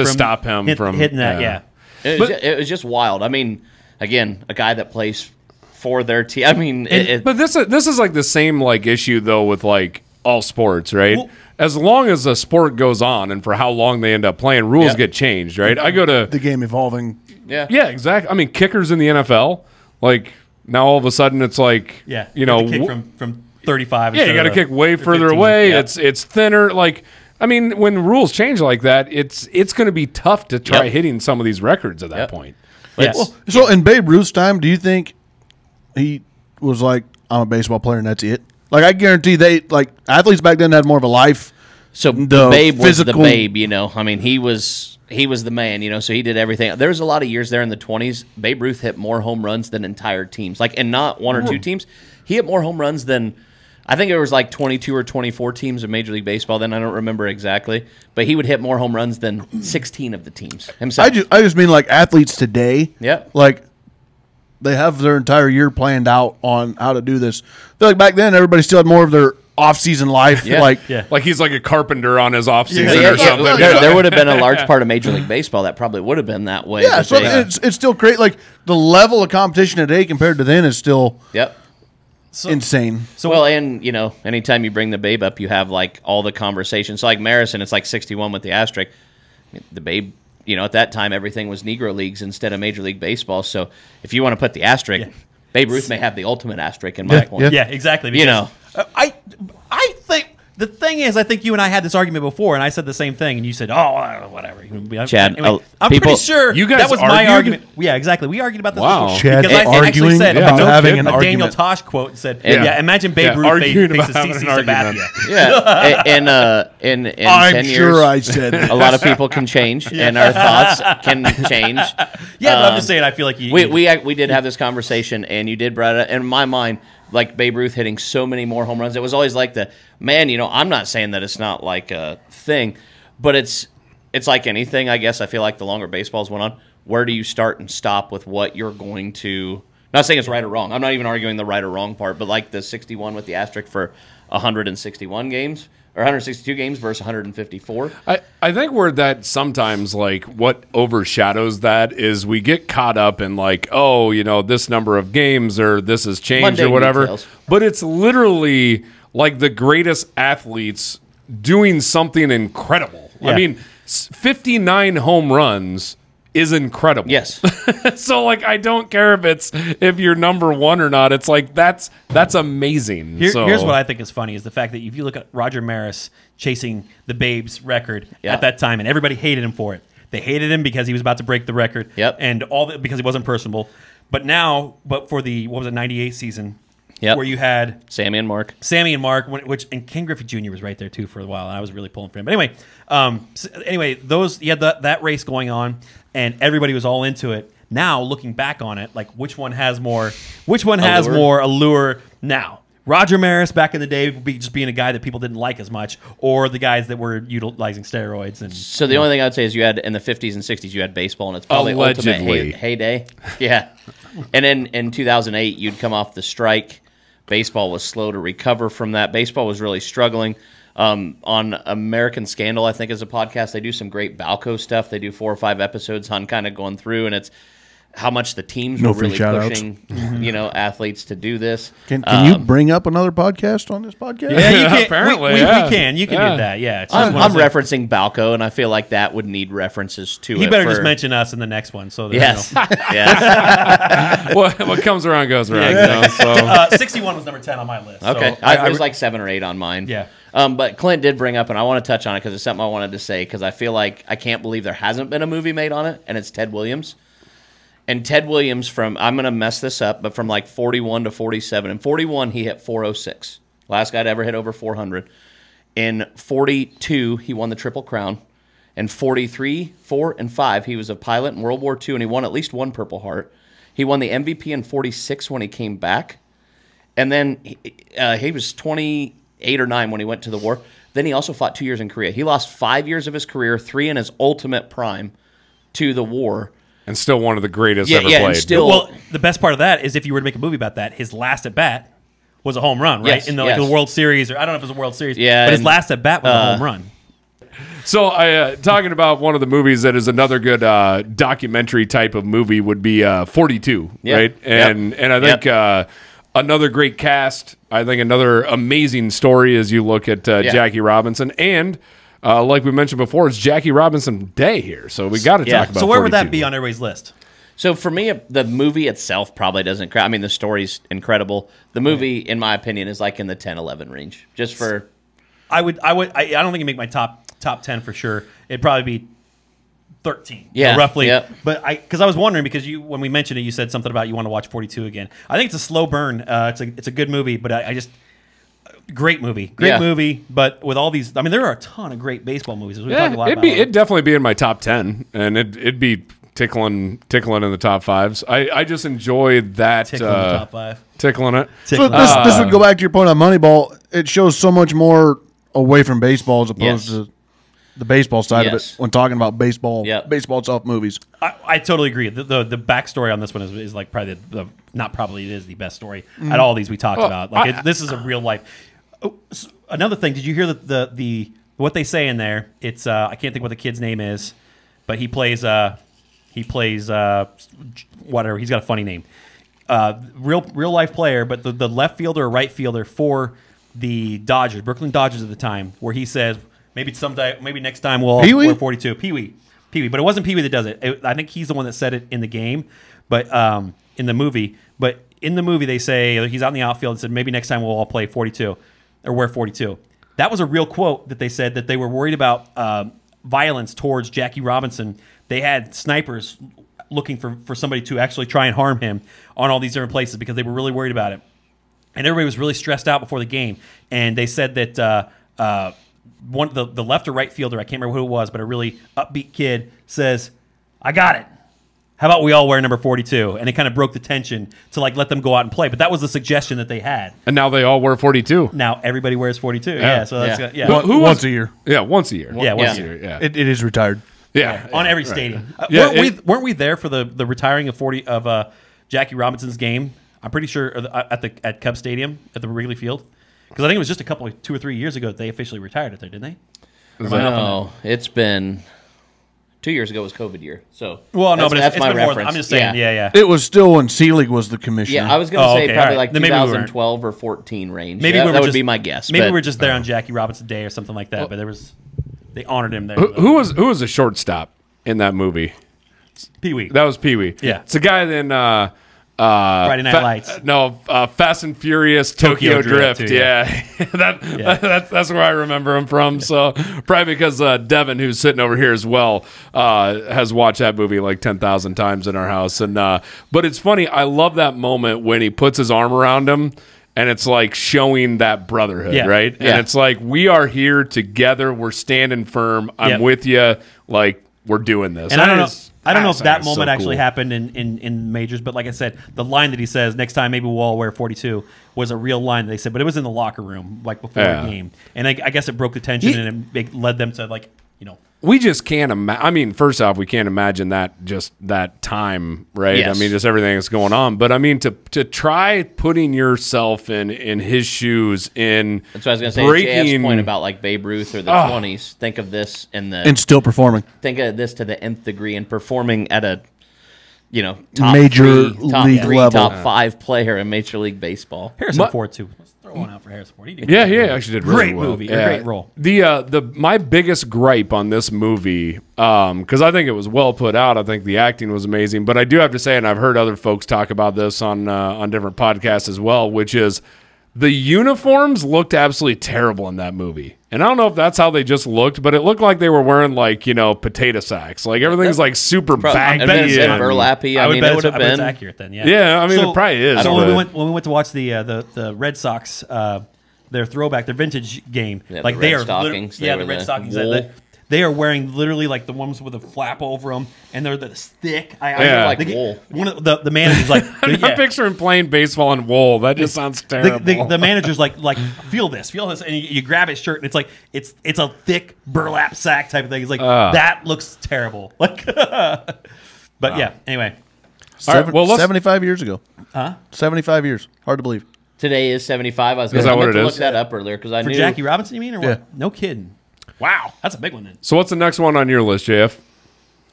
stop him from hitting that. Yeah, it was just wild. I mean, again, a guy that plays for their team. I mean, but this is like the same issue though with all sports, right? Well, as long as the sport goes on and for how long they end up playing, rules get changed, right? I go to the game evolving. Yeah, exactly. I mean, kickers in the NFL, now all of a sudden it's kick from 35. Yeah, you got to kick way further 15, away. Yeah. It's thinner. I mean, when rules change like that, it's going to be tough to try hitting some of these records at that point. Yes. Well, so in Babe Ruth's time, do you think he was like, I'm a baseball player and that's it? I guarantee athletes back then had more of a life. So the Babe was the Babe, I mean, he was the man, so he did everything. There was a lot of years there in the 20s. Babe Ruth hit more home runs than entire teams. And not one or two teams. He hit more home runs than, I think it was 22 or 24 teams of Major League Baseball. Then I don't remember exactly. But he would hit more home runs than 16 of the teams himself. I just mean athletes today. Yeah. They have their entire year planned out on how to do this. I feel back then everybody still had more of their off-season life. Like he's like a carpenter on his off-season or something. There would have been a large part of Major League Baseball that probably would have been that way. Yeah, so it's still great. The level of competition today compared to then is still insane. So and anytime you bring the Babe up, you have all the conversations. So Maris, it's 61 with the asterisk. The Babe. At that time, everything was Negro Leagues instead of Major League Baseball. So if you want to put the asterisk, Babe Ruth may have the ultimate asterisk in my point. Yeah, exactly. Because, I think The thing is, I think you and I had this argument before, and I said the same thing, and you said, "Oh, whatever." Chad, anyway, I'm people- pretty sure You guys that was my argued? argument. Yeah, exactly. We argued about this. Wow. before. Chad Because I actually arguing said about no having kidding. an a Daniel argument. Tosh quote and said, Yeah. "Yeah, imagine Babe Ruth arguing faces about having CC an argument. Sabathia." Yeah, in I'm 10 sure years, I said a lot of people can change, and our thoughts can change. Yeah, but I'm just saying. I feel like We did have this conversation, and you did bring it up. In my mind, like Babe Ruth hitting so many more home runs, it was always like I'm not saying that it's not like a thing, but it's like anything, I guess. I feel like the longer baseballs went on, where do you start and stop with what you're going to? Not saying it's right or wrong. I'm not even arguing the right or wrong part, but like the 61 with the asterisk for 161 games. Or 162 games versus 154. I think where that sometimes, like, what overshadows that is we get caught up in, like, oh, this number of games or this has changed Mundane or whatever. details. But it's literally like the greatest athletes doing something incredible. Yeah. I mean, 59 home runs is incredible. Yes. So, like, I don't care if you're number one or not. It's like that's amazing. Here's what I think is funny is the fact that if you look at Roger Maris chasing the Babe's record at that time, and everybody hated him for it. They hated him because he was about to break the record, and because he wasn't personable. But for the 98 season, where you had Sammy and Mark, and Ken Griffey Jr. was right there too for a while, and I was really pulling for him. But anyway, you had that race going on, and everybody was all into it. Now, looking back on it, like which one has more allure now? Roger Maris back in the day would be just being a guy that people didn't like as much, or the guys that were utilizing steroids. And so the only thing I would say is you had in the 50s and 60s you had baseball, and it's probably Allegedly. ultimate heyday. Yeah, and then in 2008 you'd come off the strike. Baseball was slow to recover from that. Baseball was really struggling. On American Scandal, I think, is a podcast. They do some great Balco stuff. They do 4 or 5 episodes on kind of going through, and it's how much the teams were really pushing, athletes to do this. Can you bring up another podcast on this podcast? Yeah, you can. Apparently, we can. You can do that. Yeah, it's just I'm referencing Balco, and I feel like that would need references to it. He better just mention us in the next one. So that, Yes. Yes. what comes around goes around. So 61 was number 10 on my list. Okay. So I was like 7 or 8 on mine. Yeah. But Clint did bring up, and I want to touch on it because it's something I wanted to say, because I feel like I can't believe there hasn't been a movie made on it, and it's Ted Williams. And Ted Williams I'm going to mess this up, but from like 41 to 47. In 41, he hit 406. Last guy to ever hit over 400. In 42, he won the Triple Crown. In 43, 4, and 5, he was a pilot in World War II, and he won at least one Purple Heart. He won the MVP in 46 when he came back. And then he was 28 or 9 when he went to the war. Then he also fought 2 years in Korea. He lost 5 years of his career, 3 in his ultimate prime, to the war. And still one of the greatest ever and played. still, well, the best part of that is if you were to make a movie about that, his last at bat was a home run, right? Yes, In the World Series, or I don't know if it was a World Series, Yeah, but his and, last at bat was a home run. So, talking about one of the movies that is another good documentary type of movie would be 42, Yep. right? And I think another great cast. I think another amazing story as you look at Jackie Robinson. And like we mentioned before, it's Jackie Robinson Day here, so we got to talk about So where 42. would that be on everybody's list? So for me, the movie itself probably doesn't crack. I mean, the story's incredible. The movie, in my opinion, is like in the 10, 11 range. Just for... I don't think it'd make my top 10 for sure. It'd probably be 13, roughly. Yep. But because I was wondering, because when we mentioned it, you said something about you want to watch 42 again. I think it's a slow burn. It's a good movie, but I just great movie, movie. But with all these, I mean, there are a ton of great baseball movies. We talk a lot about it'd definitely be in my top 10, and it'd be tickling in the top 5s. I just enjoy that tickling the top 5. Tickling it. So this would go back to your point on Moneyball. It shows so much more away from baseball as opposed to the baseball side of it when talking about baseball, baseball itself movies. I totally agree. The backstory on this one is like probably it is the best story at all these we talked about. Like this is a real life. Oh, so another thing, did you hear the what they say in there? It's I can't think what the kid's name is, but he plays whatever. He's got a funny name. Real life player, but the left fielder or right fielder for the Dodgers, Brooklyn Dodgers at the time, where he says maybe next time we'll wear 42. Pee-wee, but it wasn't Pee-wee that does it. I think he's the one that said it in the game, but in the movie. But in the movie they say he's out in the outfield and said maybe next time we'll all play 42 or wear 42. that was a real quote that they said that they were worried about violence towards Jackie Robinson. They had snipers looking for somebody to actually try and harm him on all these different places because they were really worried about it. And everybody was really stressed out before the game. And they said that one the left or right fielder, I can't remember who it was, but a really upbeat kid says, "I got it. How about we all wear number 42?" And it kind of broke the tension to like let them go out and play. But that was the suggestion that they had. And now they all wear 42. Now everybody wears 42. Yeah, so that's Yeah. yeah. Once a year. Yeah, once a year. Yeah, once Yeah. a year. Yeah. It is retired. Yeah. On every stadium. Yeah, weren't we there for the retiring of 40 of Jackie Robinson's game? I'm pretty sure at Cub Stadium at the Wrigley Field, because I think it was just 2 or 3 years ago that they officially retired it there, didn't they? No, it's been 2 years ago was COVID year. So Well, no, but that's it's my been more. reference. I'm just saying. Yeah. It was still when Seelig was the commissioner. Yeah, I was going to Oh, say okay, probably all right. like Then maybe we weren't. 2012 or 14 range. Maybe that, we were that would just- be my guess. Maybe but, we were just there on Jackie Robinson Day or something like that. But they honored him there. Who was a shortstop in that movie? Pee Wee? That was Pee Wee. Yeah. It's a guy then Friday Night Lights. No, Fast and Furious Tokyo Drift. too, yeah. That's where I remember him from. So probably because Devin, who's sitting over here as well, has watched that movie like 10,000 times in our house. And but it's funny. I love that moment when he puts his arm around him. And it's like showing that brotherhood, Yeah. right? Yeah. And it's like, we are here together. We're standing firm. I'm Yep. with you. Like, we're doing this. And I don't know. I don't know if that is so moment actually cool. happened in majors, but like I said, the line that he says, "Next time, maybe we'll all wear 42," was a real line that they said, but it was in the locker room, like before Yeah. the game, and I guess it broke the tension and it led them to like, We just can't imagine. I mean, first off, we can't imagine that time, right? Yes. I mean, just everything that's going on. But I mean, to try putting yourself in his shoes in That's what I was going to say. breaking JF's point about like Babe Ruth or the 20s. Think of this and still performing. think of this to the nth degree and performing at a top Major top league three, level. top 5 player in Major League Baseball. Harrison Ford too. Let's throw one out for Harrison Ford. He did Yeah, he actually did really Great well. movie, a Yeah. great role. My biggest gripe on this movie, because I think it was well put out. I think the acting was amazing, but I do have to say, and I've heard other folks talk about this on different podcasts as well, which is the uniforms looked absolutely terrible in that movie. And I don't know if that's how they just looked, but it looked like they were wearing like potato sacks. Like everything's like super baggy And then and burlappy. I I would mean, bet it would have it's been. accurate then. Yeah. Yeah, I mean, it probably is, So but- when we went to watch the Red Sox, their throwback, their vintage game, Yeah, like the they Red are Stockings, they yeah, were the Red the Stockings. wool. They are wearing literally like the ones with a flap over them, and they're this thick. Yeah. Like the, wool. One of the managers like I'm yeah. picturing playing baseball in wool. That just sounds terrible. The manager's like feel this, and you grab his shirt, and it's like it's a thick burlap sack type of thing. It's like that looks terrible. Like, but yeah. Anyway, All right, well, let's- 75 years ago. Huh? 75 years. Hard to believe. Today is 75. I was Is going that what to it look is? that up earlier because I for knew Jackie Robinson, you mean, or what? Yeah. No kidding. Wow, that's a big one then. So what's the next one on your list, JF?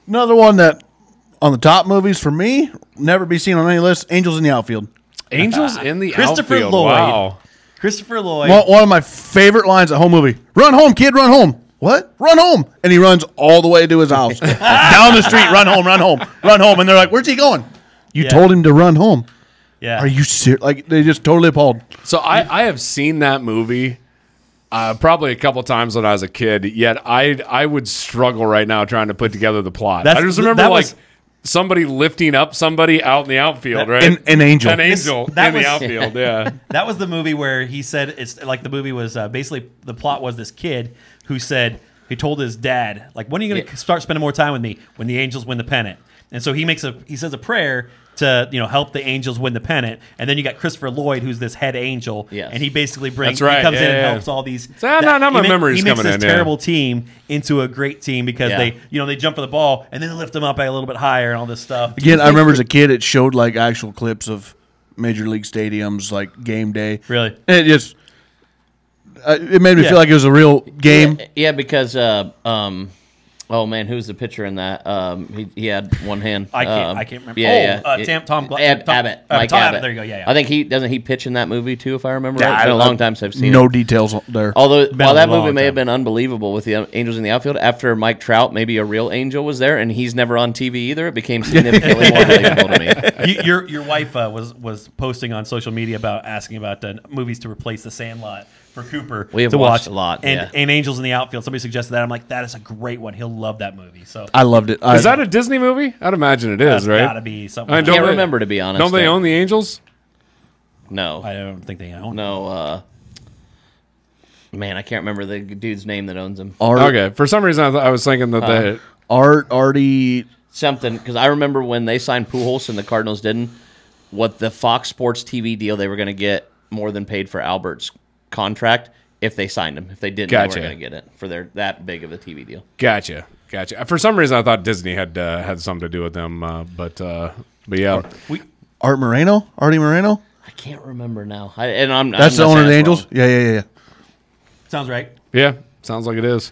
Another one that on the top movies for me, never be seen on any list, Angels in the Outfield. Angels in the Christopher outfield. Lloyd. Wow. Christopher Lloyd. One of my favorite lines at home movie. Run home, kid, run home. What? Run home. And he runs all the way to his house. Down the street, run home, run home, run home. And they're like, where's he going? You Yeah. told him to run home. yeah. Are you serious? Like, they just totally appalled. So I have seen that movie probably a couple times when I was a kid. Yet I would struggle right now trying to put together the plot. That's- I just remember that like was- somebody lifting up somebody out in the outfield, right? An angel. An angel that in the was- outfield. Yeah. That was the movie where he said it's like the movie was basically the plot was this kid who said he told his dad like, when are you going to start spending more time with me when the Angels win the pennant? And so he says a prayer to help the Angels win the pennant, and then you got Christopher Lloyd, who's this head angel, Yes. and he basically brings That's right, he comes in yeah, and yeah. helps all these. Now my memory's he makes coming this in, yeah. terrible team into a great team because Yeah. they jump for the ball and then they lift them up a little bit higher and all this stuff. Again, I remember as a kid, it showed like actual clips of major league stadiums, like game day. Really? And it just, it made me Yeah. feel like it was a real game. Yeah, because oh man, who's the pitcher in that? He had one hand. I can't remember. Yeah, Oh, yeah. Tom Gla- Abbott. Tom- Mike Tom Abbott. Abbott, there you go, yeah. I think doesn't he pitch in that movie too? If I remember Yeah, right, it's been a long time since I've seen no it. details there. Although Been while a that long movie may have time. been unbelievable with the Angels in the outfield, after Mike Trout, maybe a real angel was there, and he's never on TV either. It became significantly more believable to me. Your wife was posting on social media about asking about movies to replace The Sandlot for Cooper We have to watched watch a lot, And, yeah. and Angels in the Outfield. Somebody suggested that. I'm like, that is a great one. He'll love that movie. So I loved it. Is that a Disney movie? I'd imagine it is, that's right? gotta be something. I Can't Don't they- remember, to be honest. Don't they own the Angels? No. I don't think they own. No, man, I can't remember the dude's name that owns them. Okay. For some reason, I was thinking that they. Artie. Something, because I remember when they signed Pujols and the Cardinals didn't, what the Fox Sports TV deal they were going to get more than paid for Albert's contract if they signed him. If they didn't, they Gotcha. weren't going to get it for their that big of a TV deal. Gotcha. For some reason, I thought Disney had something to do with them, but yeah. Artie Moreno. I can't remember now. That's I'm the not owner of saying the it's Angels. wrong. Yeah. Sounds right. Yeah, sounds like it is.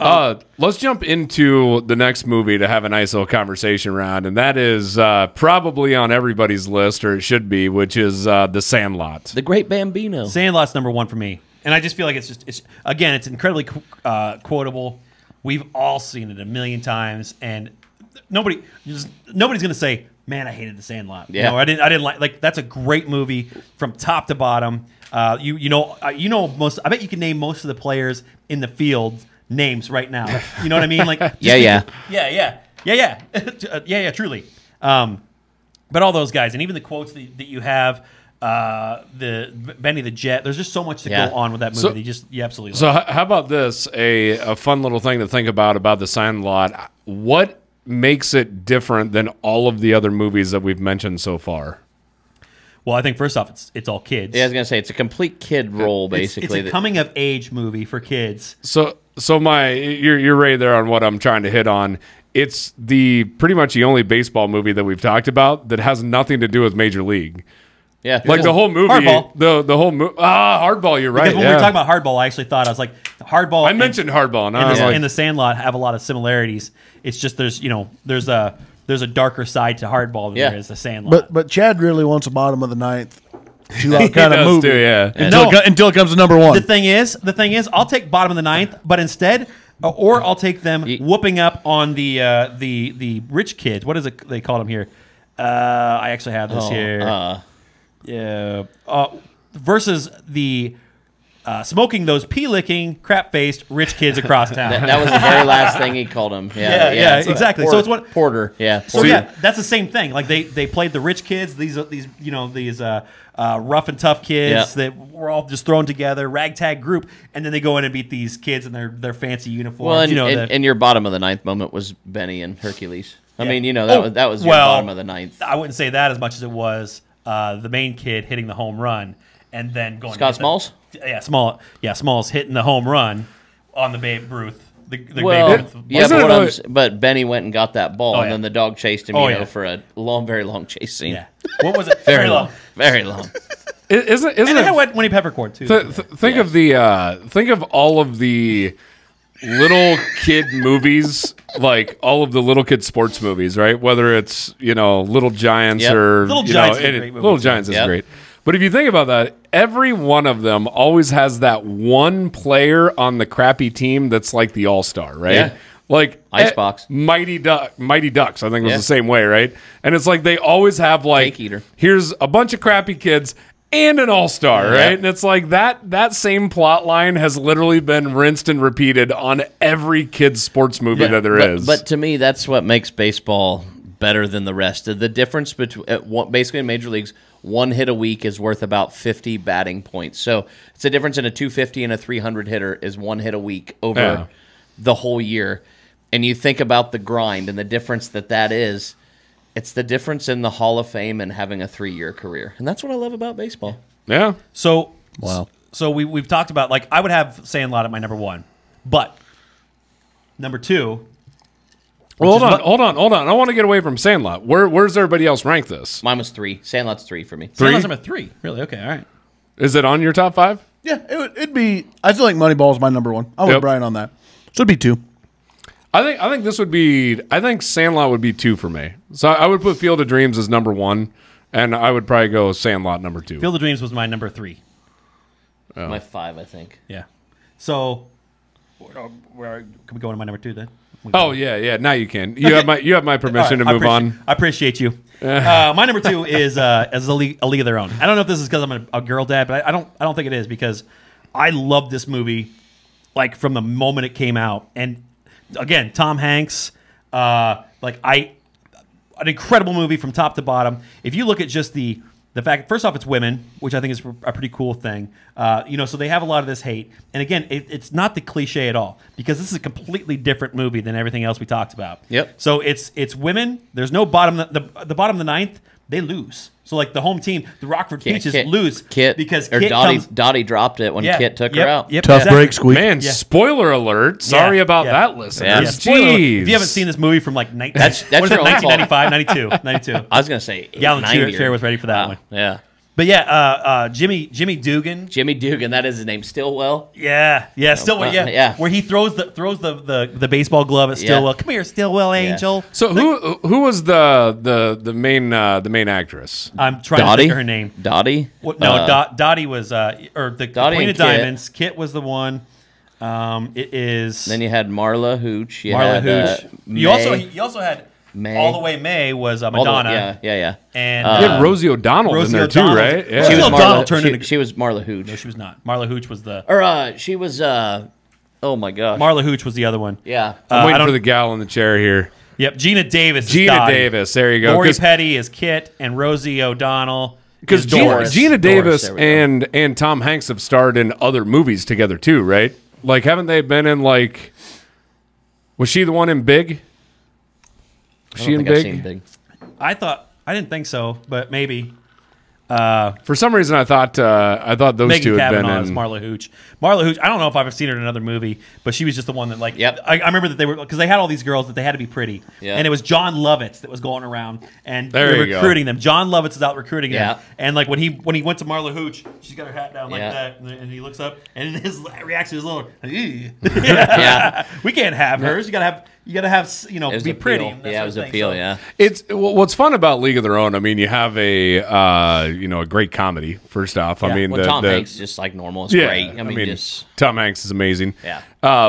Let's jump into the next movie to have a nice little conversation around, and that is probably on everybody's list, or it should be, which is The Sandlot. The Great Bambino. Sandlot's number one for me, and I just feel like it's incredibly quotable. We've all seen it a million times, and nobody's gonna say, "Man, I hated The Sandlot." Yeah. I didn't like. That's a great movie from top to bottom. You know most. I bet you can name most of the players in the field names right now. You know what I mean? Like Yeah. Truly. But all those guys, and even the quotes that you have, the Benny the Jet. There's just so much to Yeah. go on with that movie. You absolutely. So love how about this? A fun little thing to think about The Sandlot. What makes it different than all of the other movies that we've mentioned so far? Well, I think first off, it's all kids. Yeah, I was going to say, it's a complete kid role, basically. It's a coming of age movie for kids. So you're right there on what I'm trying to hit on. It's pretty much the only baseball movie that we've talked about that has nothing to do with Major League. Yeah. Like the whole movie, Hardball. the whole movie. Hardball. You're right. Because when we were talking about Hardball, I actually thought, I was like, Hardball. I mentioned Hardball, and I was and like, the Sandlot have a lot of similarities. It's just there's a darker side to Hardball than Yeah. there is the Sandlot. But Chad really wants a bottom of the ninth two-out kind of does movie. too, yeah. Until it comes to number one. The thing is, I'll take bottom of the ninth, but instead, or I'll take them whooping up on the rich kids. What is it they call them here? I actually have this here. Yeah. Versus the smoking those pea-licking, crap-faced rich kids across town. That was the very last thing he called him. Yeah, exactly. So it's what Porter. Yeah. So yeah, that's the same thing. Like they played the rich kids. These rough and tough kids that were all just thrown together, ragtag group, and then they go in and beat these kids in their fancy uniforms. Well, and your bottom of the ninth moment was Benny and Hercules. I mean, that was your bottom of the ninth. I wouldn't say that as much as it was the main kid hitting the home run and then going Scott Smalls. Smalls hitting the home run on the Babe Ruth. But Benny went and got that ball, and then the dog chased him, for a very long chase scene. Yeah. What was it? Very long. Very long. Isn't and it it? had Winnie Peppercorn too. Think of all of the little kid movies, like all of the little kid sports movies, right? Whether it's Little Giants or Little Giants is a great movie Little too. Giants is great. But if you think about that, every one of them always has that one player on the crappy team that's like the all-star, right? Yeah. Like Icebox. Mighty Ducks, I think was the same way, right? And it's like they always have like, Cake eater. here's a bunch of crappy kids and an all-star, right? And it's like that same plot line has literally been rinsed and repeated on every kid's sports movie that there is. But to me, that's what makes baseball better than the rest. The difference between basically in major leagues, one hit a week is worth about 50 batting points. So it's the difference in a 250 and a 300 hitter is one hit a week over the whole year. And you think about the grind and the difference that is. It's the difference in the Hall of Fame and having a 3-year career. And that's what I love about baseball. Yeah. So Wow. So we've talked about, like, I would have Sandlot at my number one, but number two. Well, hold on. I want to get away from Sandlot. Where's everybody else rank this? Mine was 3. Sandlot's 3 for me. Sandlot's number 3. Really? Okay. All right. Is it on your top 5? Yeah, it'd be. I still think Moneyball is my number one. I'm with Brian on that. So it'd be 2. I think this would be. I think Sandlot would be 2 for me. So I would put Field of Dreams as number 1, and I would probably go Sandlot number 2. Field of Dreams was my number 3. My 5, I think. Yeah. So, can we go into my number 2 then? Oh yeah. Now you can. You have my permission to move on. I appreciate you. My number 2 is a League of Their Own. I don't know if this is because I'm a girl dad, but I don't think it is, because I loved this movie, like from the moment it came out. And again, Tom Hanks, an incredible movie from top to bottom. If you look at just the fact, first off, it's women, which I think is a pretty cool thing. So they have a lot of this hate. And again, it's not the cliche at all, because this is a completely different movie than everything else we talked about. Yep. So it's women. There's no bottom. The bottom of the ninth, they lose. So like the home team, the Rockford Peaches lose because Dottie dropped it when Kit took her out. Yep, Tough break, Squeak. Man, spoiler alert. Sorry about that, listeners. Yeah. Spoiler alert. Jeez. If you haven't seen this movie from like That's your own fault. 1995, 92. I was gonna say Alan 90 Shearer was ready for that Wow. one. Yeah. But yeah, Jimmy Dugan. Jimmy Dugan, that is his name. Stillwell. Yeah, yeah. Where he throws the baseball glove at Stillwell. Come here, Stillwell, Angel. So who was the main actress? I'm trying to think of her name. Dottie? Dottie was or the Dottie Queen and of Diamonds. Kit was the one. It is. Then you had Marla Hooch. Marla Hooch. You also had May. All the Way May was Madonna. Yeah. And You had Rosie O'Donnell in there too, right? Yeah. She was O'Donnell turned into. She was Marla Hooch. No, she was not. Marla Hooch was the. Or she was. Oh my gosh. Marla Hooch was the other one. Yeah. I'm waiting for the gal in the chair here. Yep, Gina Davis. Gina is Dottie. Davis. There you go. Lori Petty is Kit, and Rosie O'Donnell Because is Doris. Gina Davis Doris, there we and Tom Hanks have starred in other movies together too, right? Like, haven't they been in like? Was she the one in Big? Was she in I've seen Big? Big. I didn't think so, but maybe. For some reason, I thought those Megan two had been Cavanaugh is in. Marla Hooch. Marla Hooch. I don't know if I've ever seen her in another movie, but she was just the one that like. Yep. I remember that they were because they had all these girls that they had to be pretty, Yeah. and it was John Lovitz that was going around and There they were you go. recruiting them. John Lovitz is out recruiting Yeah. them, and like when he went to Marla Hooch, she's got her hat down like Yeah. that, and he looks up, and his reaction is a little. Yeah. We can't have hers. You gotta have It was be appeal. pretty. Yeah, it was appeal. Yeah. It's what's fun about League of Their Own. I mean, you have a great comedy. First off, I Yeah. mean, Well, Tom Hanks just like normal. It's great. I mean, just Tom Hanks is amazing. Yeah.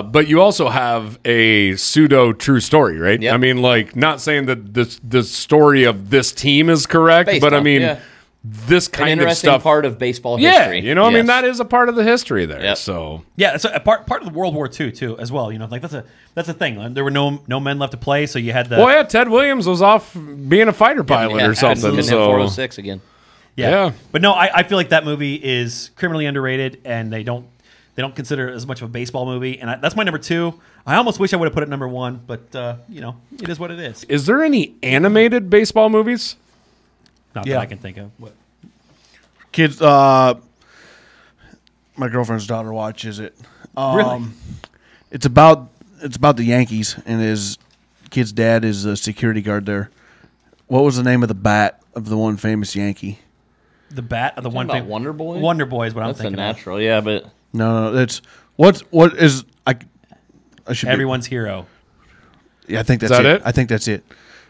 But you also have a pseudo true story, right? Yep. I mean, like, not saying that the story of this team is correct, Based but I on, mean, yeah. this an kind of interesting stuff. part of baseball Yeah, history. I mean, Yes. that is a part of the history there. Yep. So Yeah, it's a part of the World War II too, as well. Like that's a thing. There were no men left to play, so you had the. well, yeah, Ted Williams was off being a fighter pilot Yeah, or something. couldn't hit So 406 again. Yeah. But no, I feel like that movie is criminally underrated, and they don't consider it as much of a baseball movie. And that's my number 2. I almost wish I would have put it number 1, but it is what it is. Is there any animated baseball movies? Not Yeah. that I can think of. What? Kids, my girlfriend's daughter watches it. Really? It's about the Yankees, and his kid's dad is a security guard there. What was the name of the bat of the one famous Yankee? The bat of the one about thing. Wonder Boy? Wonder Boy is what That's I'm a thinking. natural. Yeah, but No, that's what is I should be, Everyone's hero. yeah, I think that's that it. it? I think that's it.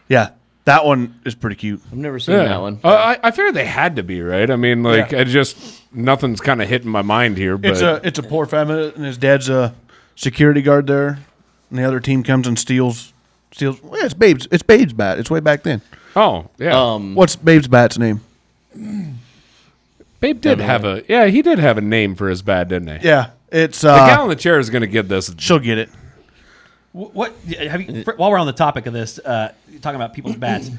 Yeah, that one is pretty cute. I've never seen that one. I figured they had to be, right? I mean, like, Yeah. nothing's kind of hitting my mind here. But It's a poor family, and his dad's a security guard there, and the other team comes and steals. Well, yeah, it's Babe's bat. It's way back then. oh yeah, What's Babe's bat's name? Babe did have he did have a name for his bat, didn't he? Yeah, it's The gal in the chair is going to get this. she'll get it. What while we're on the topic of this, talking about people's bats,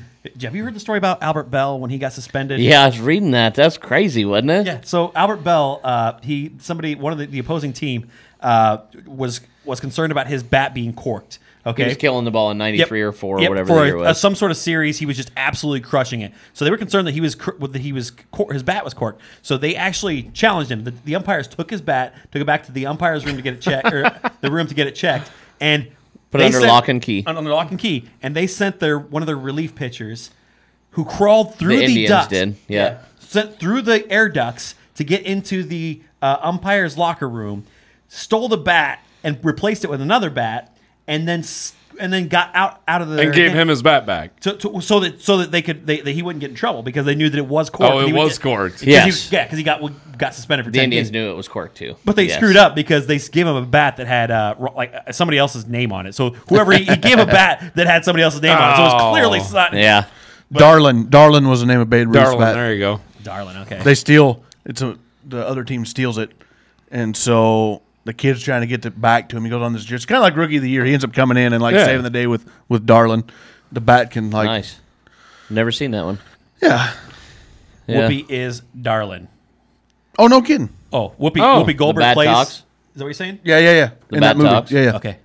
have you heard the story about Albert Bell when he got suspended? Yeah, I was reading that. That's crazy, wasn't it? Yeah. So Albert Bell, one of the opposing team, was concerned about his bat being corked. Okay. He was killing the ball in 93 or 4 or Yep, whatever for the year was. some sort of series, he was just absolutely crushing it. So they were concerned that his bat was corked. So they actually challenged him. The umpires took his bat, took it back to the umpires' room to get it checked, or the room to get it checked, and Put it under lock and key. Under lock and key, and they sent one of their relief pitchers, who crawled through The the Indians ducts. did, yeah. Sent through the air ducts to get into the umpire's locker room, stole the bat and replaced it with another bat, and then got out of the And gave him his bat back. so that he wouldn't get in trouble because they knew that it was corked. Oh, it He would was get- corked. Yes. because he got suspended for The 10 Indians games. knew it was corked too. But they Yes. screwed up because they gave him a bat that had somebody else's name on it. So whoever he gave a bat that had somebody else's name on it. So it was clearly not Yeah. Darlin was the name of Babe Ruth's Darlin, bat. there you go. Darlin. Okay. They steal. The other team steals it, and so the kid's trying to get it back to him. He goes on this journey. It's kind of like Rookie of the Year. He ends up coming in and like saving the day with Darlin. The bat can like Nice. Never seen that one. yeah. Yeah. Whoopi is Darlin. Oh no, kidding. Oh, Whoopi The Goldberg bat plays. talks. Is that what you're saying? Yeah. The bat talks? Yeah. Okay.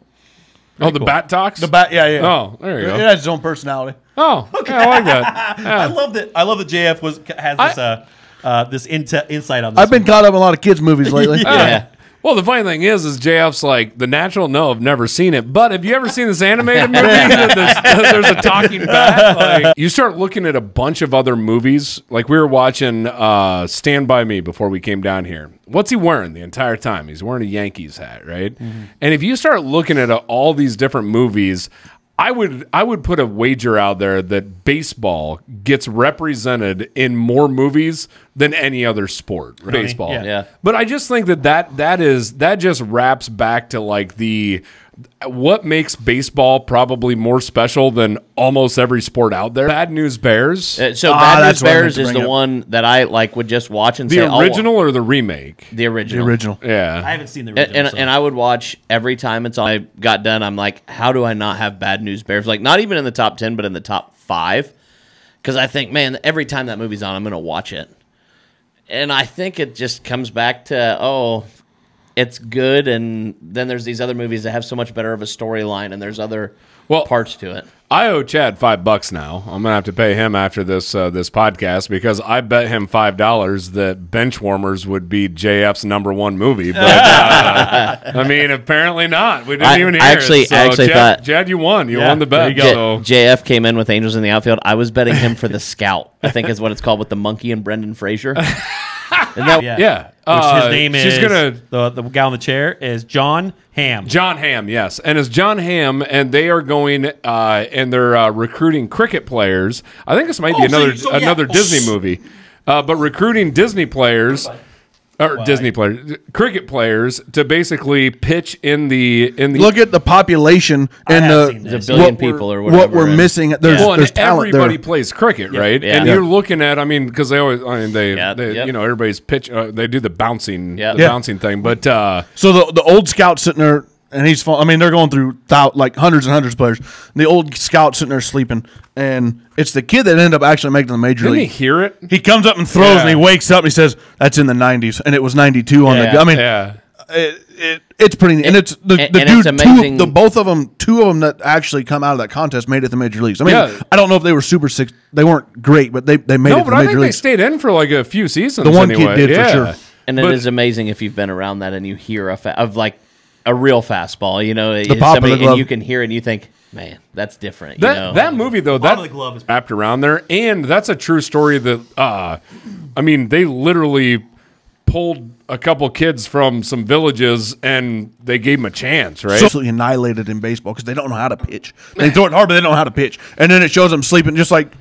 Oh, the bat talks? The bat. Yeah. Oh, there you It go. has its own personality. Oh, okay. I like that. I love that. I love that JF has this insight on this. I've been caught up in a lot of kids movies lately. Yeah. Well, the funny thing is JF's like the natural no, I've never seen it. But have you ever seen this animated movie that there's a talking bat? Like, you start looking at a bunch of other movies. Like we were watching Stand By Me before we came down here. What's he wearing the entire time? He's wearing a Yankees hat, right? Mm-hmm. And if you start looking at all these different movies, I would put a wager out there that baseball gets represented in more movies than any other sport. Really? Baseball, Yeah. But I just think that just wraps back to like what makes baseball probably more special than almost every sport out there. Bad News Bears, So Bad News that's what I meant Bears to is bring the up. one that I like would just watch and the say original or the remake? The original. The original. Yeah, I haven't seen the original. And, so. and I would watch every time it's on. I got done. I'm like, how do I not have Bad News Bears? Like, not even in the top 10, but in the top 5. Because I think, man, every time that movie's on, I'm going to watch it. And I think it just comes back to, it's good. And then there's these other movies that have so much better of a storyline, and there's other parts to it. I owe Chad $5 now. I'm gonna have to pay him after this podcast because I bet him $5 that Benchwarmers would be JF's #1 movie. But I mean, apparently not. We didn't even hear I it. So actually thought Chad, you won. You won the bet. So. JF came in with Angels in the Outfield. I was betting him for the Scout. I think is what it's called with the monkey and Brendan Fraser. And that, Yeah. Which his name she's is gonna the guy on the chair is John Hamm. John Hamm, yes, and it's John Hamm, and they are going and they're recruiting cricket players. I think this might be another Disney movie, but recruiting Disney players. Disney players, cricket players, to basically pitch in the. Look at the population and There's a billion people or whatever. What we're missing. There's talent everybody there. plays cricket, right? Yeah. And you're looking at, because they always, they Yep. everybody's pitch. They do the bouncing, Yep. thing. But So the old scout sitting there, and he's they're going through like hundreds and hundreds of players. And the old scout sitting there sleeping, and it's the kid that ended up actually making the major didn't league. he hear it? He comes up and throws, and he wakes up and he says, "That's in the '90s," and it was '92 on the. I mean, it's pretty. And it's the and dude. it's amazing. Both of them, two of them that actually come out of that contest made it to the major leagues. I mean, I don't know if they were super sick. They weren't great, but they made it to the but I major think leagues. they stayed in for like a few seasons. The one anyway. kid did for sure. And it is amazing if you've been around that and you hear a real fastball, The pop of the glove. and you can hear it and you think, man, that's different. That movie though, Bottom of the glove is wrapped around there, and that's a true story. That they literally pulled a couple kids from some villages and they gave them a chance, right? Absolutely annihilated in baseball because they don't know how to pitch. They throw it hard, but they don't know how to pitch. And then it shows them sleeping, just like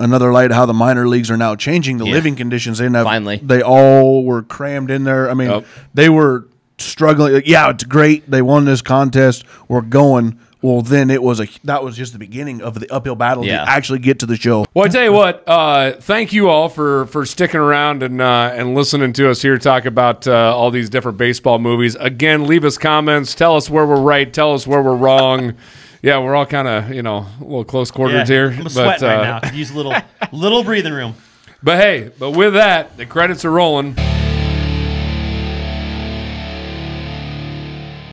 another light how the minor leagues are now changing the living conditions. Finally. They all were crammed in there. I mean, they were struggling. Like, yeah, it's great. They won this contest. We're going. Well, then that was just the beginning of the uphill battle to actually get to the show. Well, I tell you what, thank you all for sticking around and listening to us here talk about all these different baseball movies. Again, leave us comments. Tell us where we're right. Tell us where we're wrong. Yeah, we're all kind of, a little close quarters here. I'm sweating right now. Could use a little breathing room. But hey, with that, the credits are rolling.